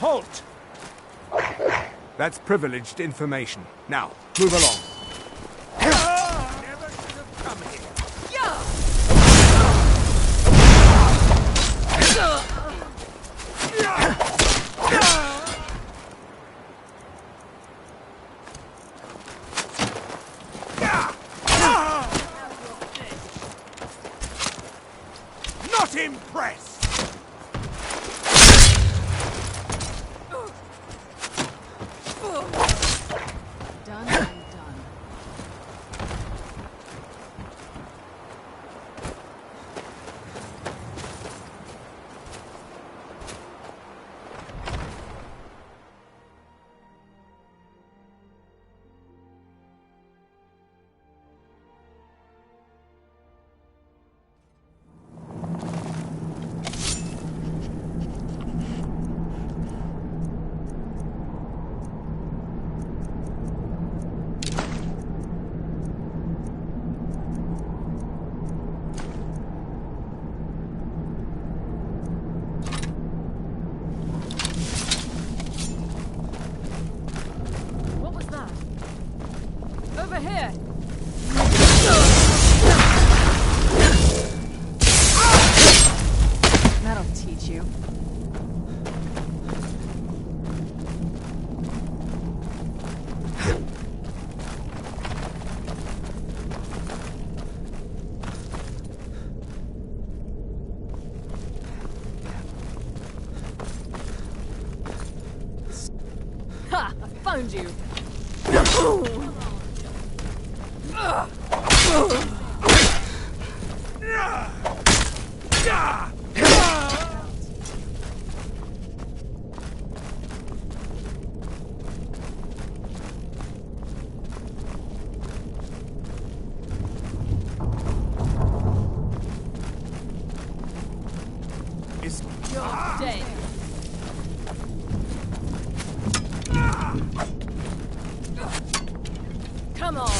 Halt! That's privileged information. Now, move along. Never should have come here. Not impressed! Done and done. What was that? Over here! That'll teach you. Ha! I found you! You're dead. Come on.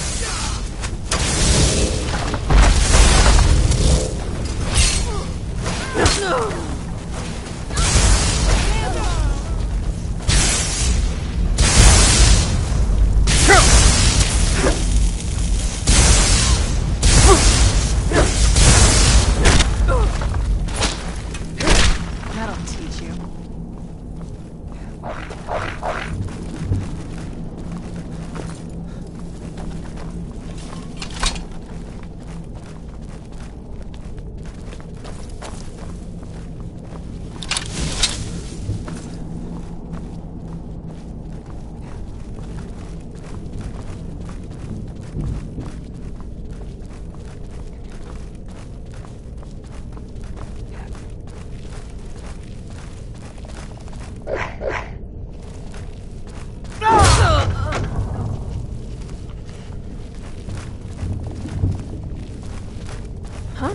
That'll teach you. Huh?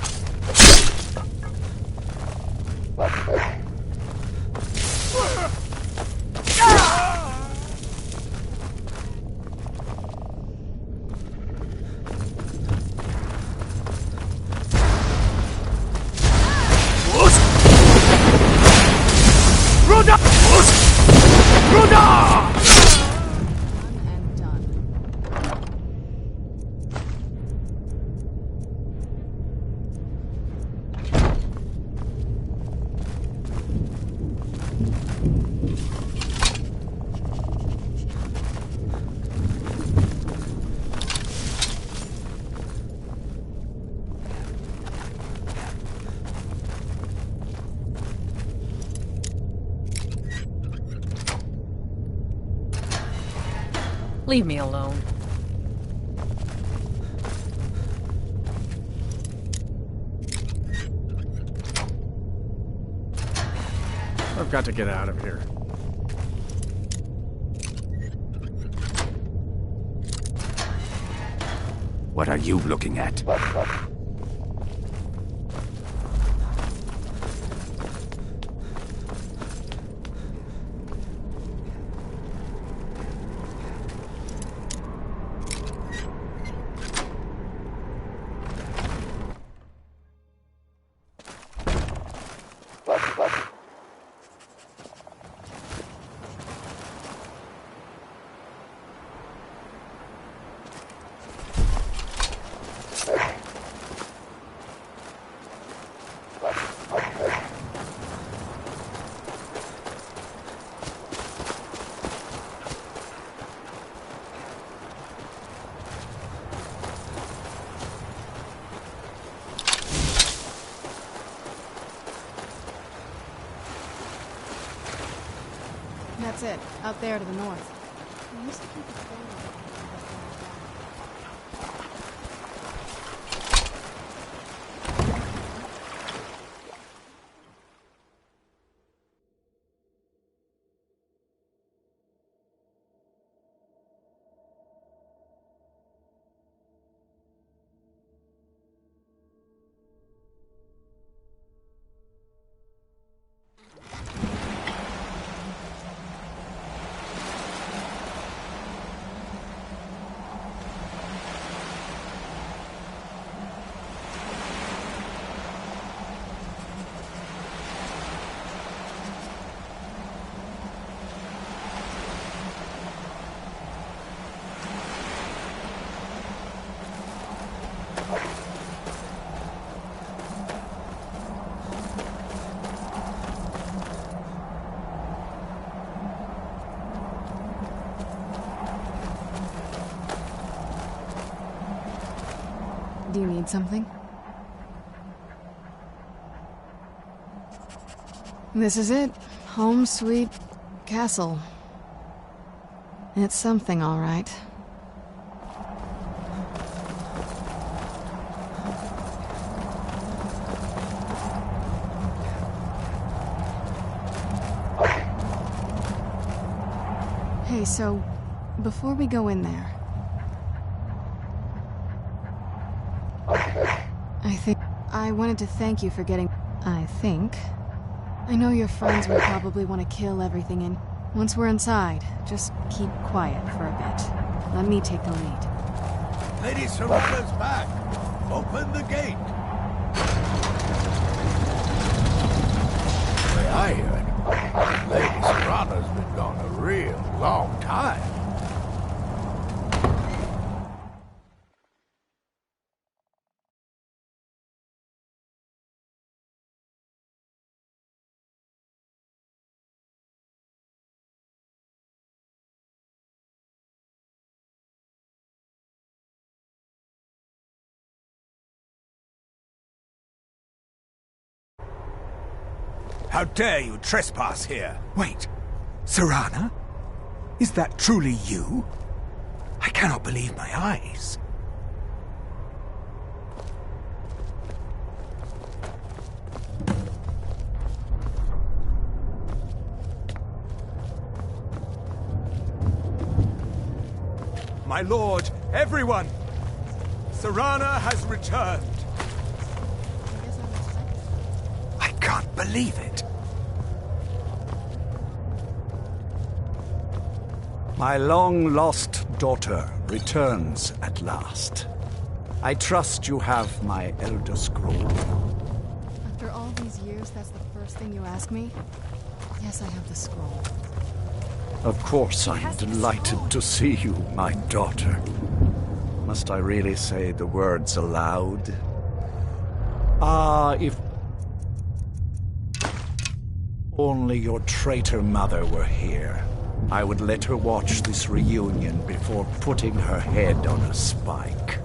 Leave me alone. I've got to get out of here. What are you looking at? That's it. Out there to the north. We used to keep it going. Do you need something? This is it. Home sweet castle. It's something, all right. Hey, so, before we go in there, I wanted to thank you for getting... I know your friends would probably want to kill everything in... Once we're inside, just keep quiet for a bit. Let me take the lead. Lady Serana's back! Open the gate! The way I heard, Lady Serana's been gone a real long time. How dare you trespass here? Wait, Serana? Is that truly you? I cannot believe my eyes. My lord, everyone! Serana has returned. believe it. My long-lost daughter returns at last. I trust you have my Elder Scroll. After all these years, that's the first thing you ask me? Yes, I have the scroll. Of course, I'm delighted to see you, my daughter. Must I really say the words aloud? If only your traitor mother were here, I would let her watch this reunion before putting her head on a spike.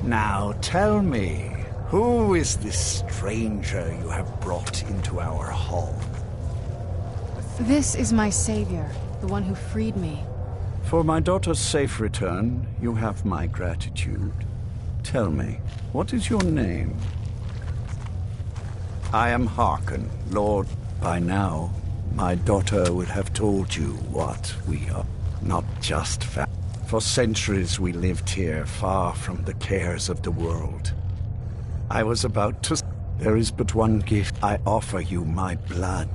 Now tell me, who is this stranger you have brought into our hall? This is my savior, the one who freed me. For my daughter's safe return, you have my gratitude. Tell me, what is your name? I am Harkon, Lord. By now, my daughter would have told you what we are. Not just family. For centuries we lived here, far from the cares of the world. I was about to... There is but one gift. I offer you my blood.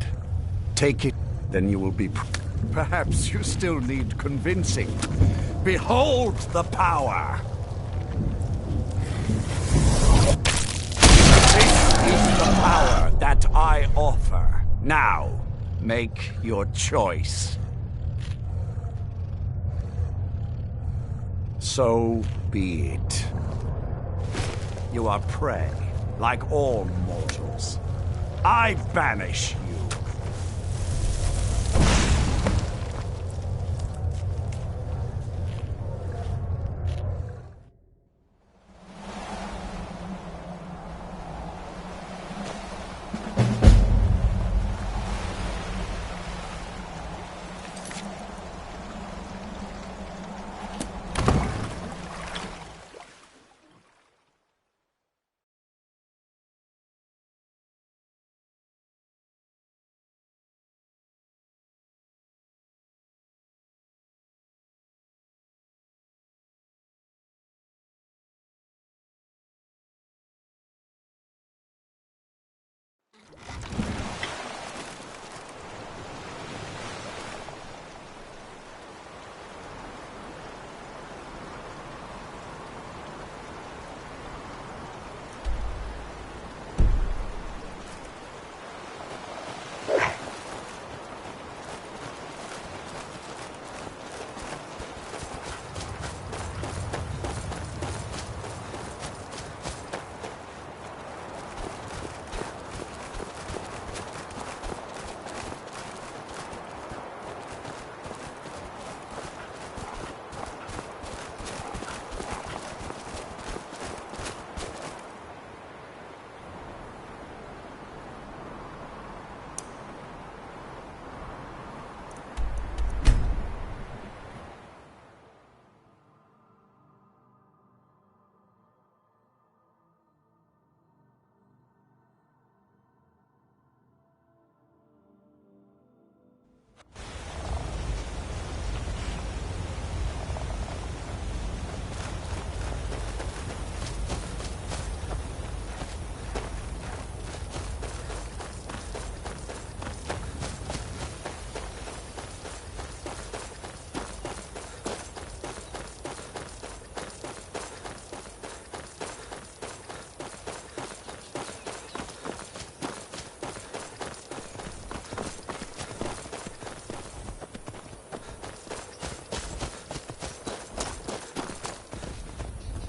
Take it, then you will be... Perhaps you still need convincing. Behold the power! This is the power that I offer. Now, make your choice. So be it. You are prey, like all mortals. I banish you.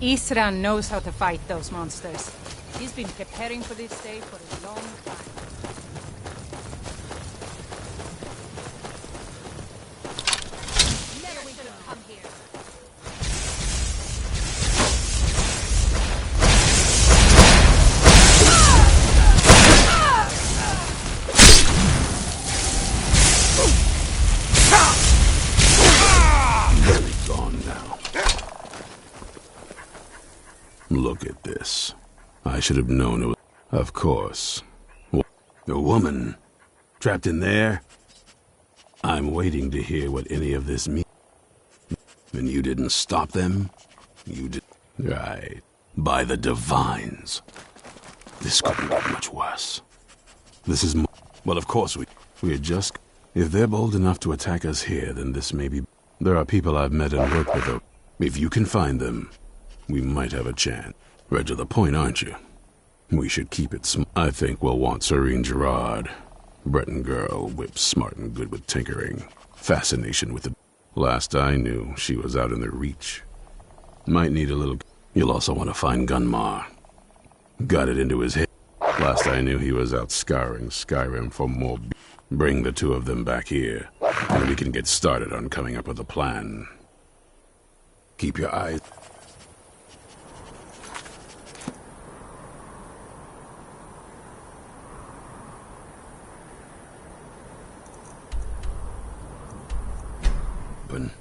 Isran knows how to fight those monsters. He's been preparing for this day for a long time. Never should have come here. They're gone now. Look at this. I should have known it was... Of course. A woman? Trapped in there? I'm waiting to hear what any of this means. And you didn't stop them? You did... Right. By the Divines. This couldn't get much worse. This is... Well, of course we're just... If they're bold enough to attack us here, then this may be... There are people I've met and worked with, though. If you can find them, we might have a chance. Right to the point, aren't you? We should keep it I think we'll want Serene Gerard. Breton girl, whip smart and good with tinkering. Fascination with the... Last I knew, she was out in the Reach. Might need a little... You'll also want to find Gunmar. Got it into his head. Last I knew, he was out scouring Skyrim for more... Bring the two of them back here, and we can get started on coming up with a plan. Keep your eyes... open.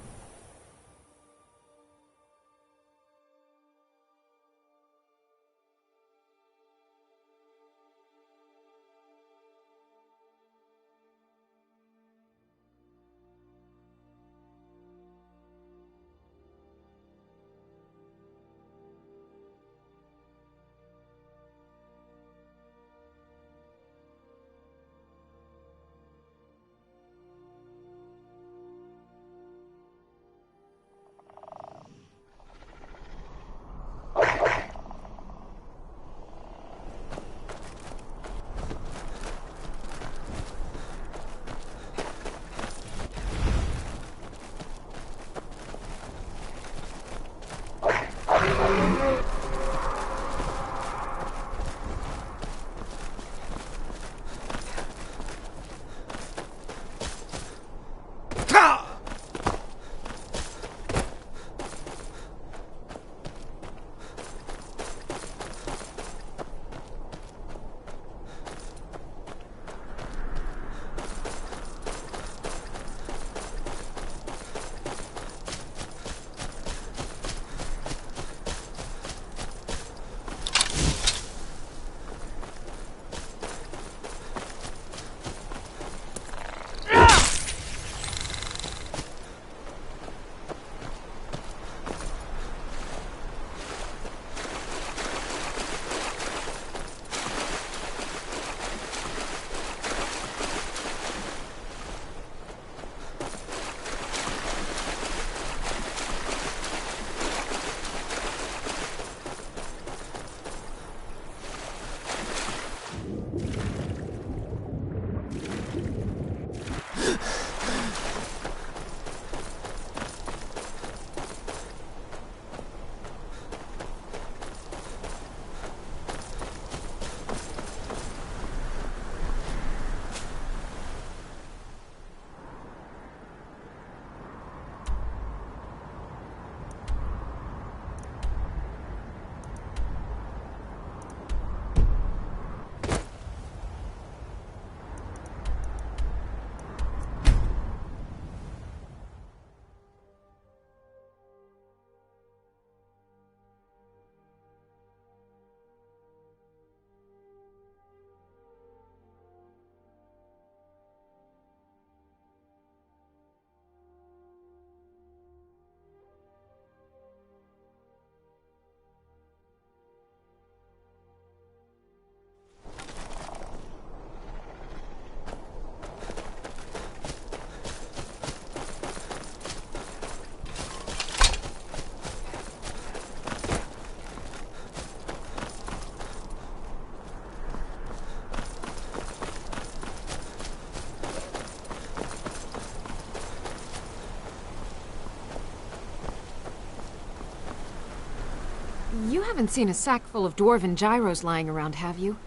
You haven't seen a sack full of dwarven gyros lying around, have you?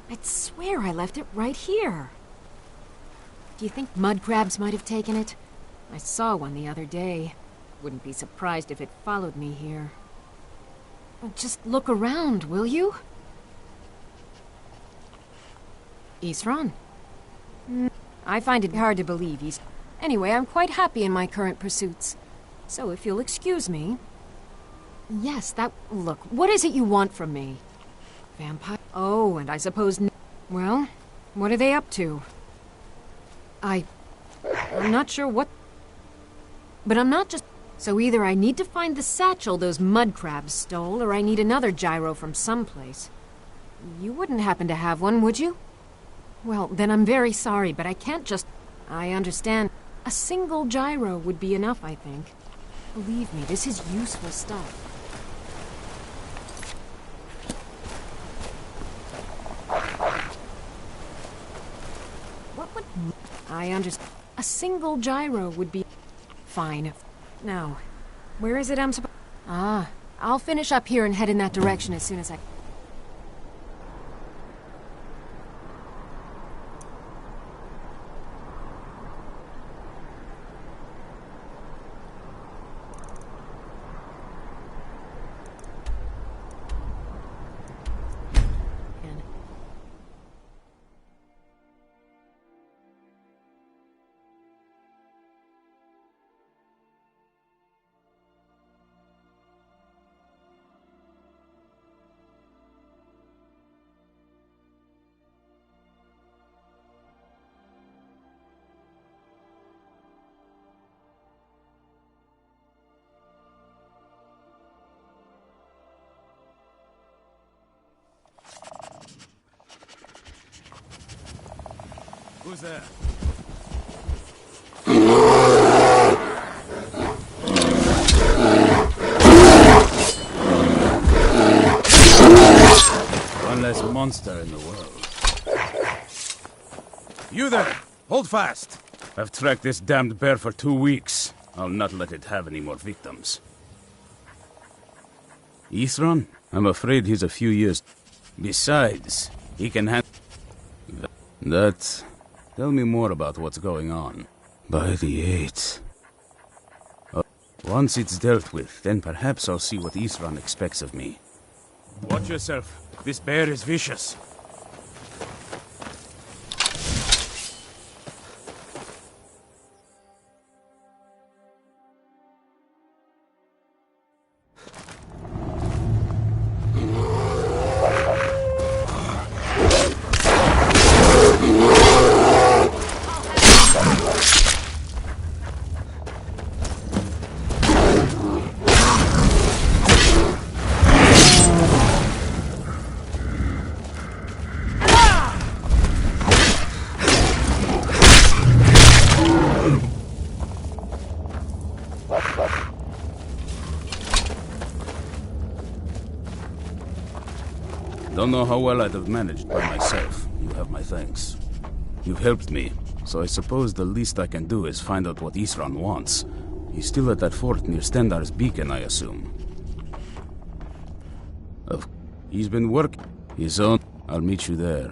I'd swear I left it right here. Do you think mud crabs might have taken it? I saw one the other day. Wouldn't be surprised if it followed me here. Just look around, will you? Isran? I find it hard to believe he's... Anyway, I'm quite happy in my current pursuits. So if you'll excuse me... Yes, that... Look, what is it you want from me? Vampire... Oh, and I suppose... Well, what are they up to? I'm not sure what... But I'm not just... So either I need to find the satchel those mud crabs stole, or I need another gyro from someplace. You wouldn't happen to have one, would you? Well, then I'm very sorry, but I can't just... I understand. A single gyro would be enough, I think. Believe me, this is useful stuff. What would... I understand. A single gyro would be... Fine. Now, where is it I'm supposed... Ah, I'll finish up here and head in that direction as soon as I... Who's there? One less monster in the world. You there! Hold fast! I've tracked this damned bear for 2 weeks. I'll not let it have any more victims. Isran? I'm afraid he's a few years... Besides, he can handle... That... Tell me more about what's going on. By the 8th. Once it's dealt with, then perhaps I'll see what Isran expects of me. Watch yourself. This bear is vicious. Don't know how well I'd have managed by myself. You have my thanks. You've helped me, so I suppose the least I can do is find out what Isran wants. He's still at that fort near Stendar's beacon, I assume. He's been working his own. I'll meet you there.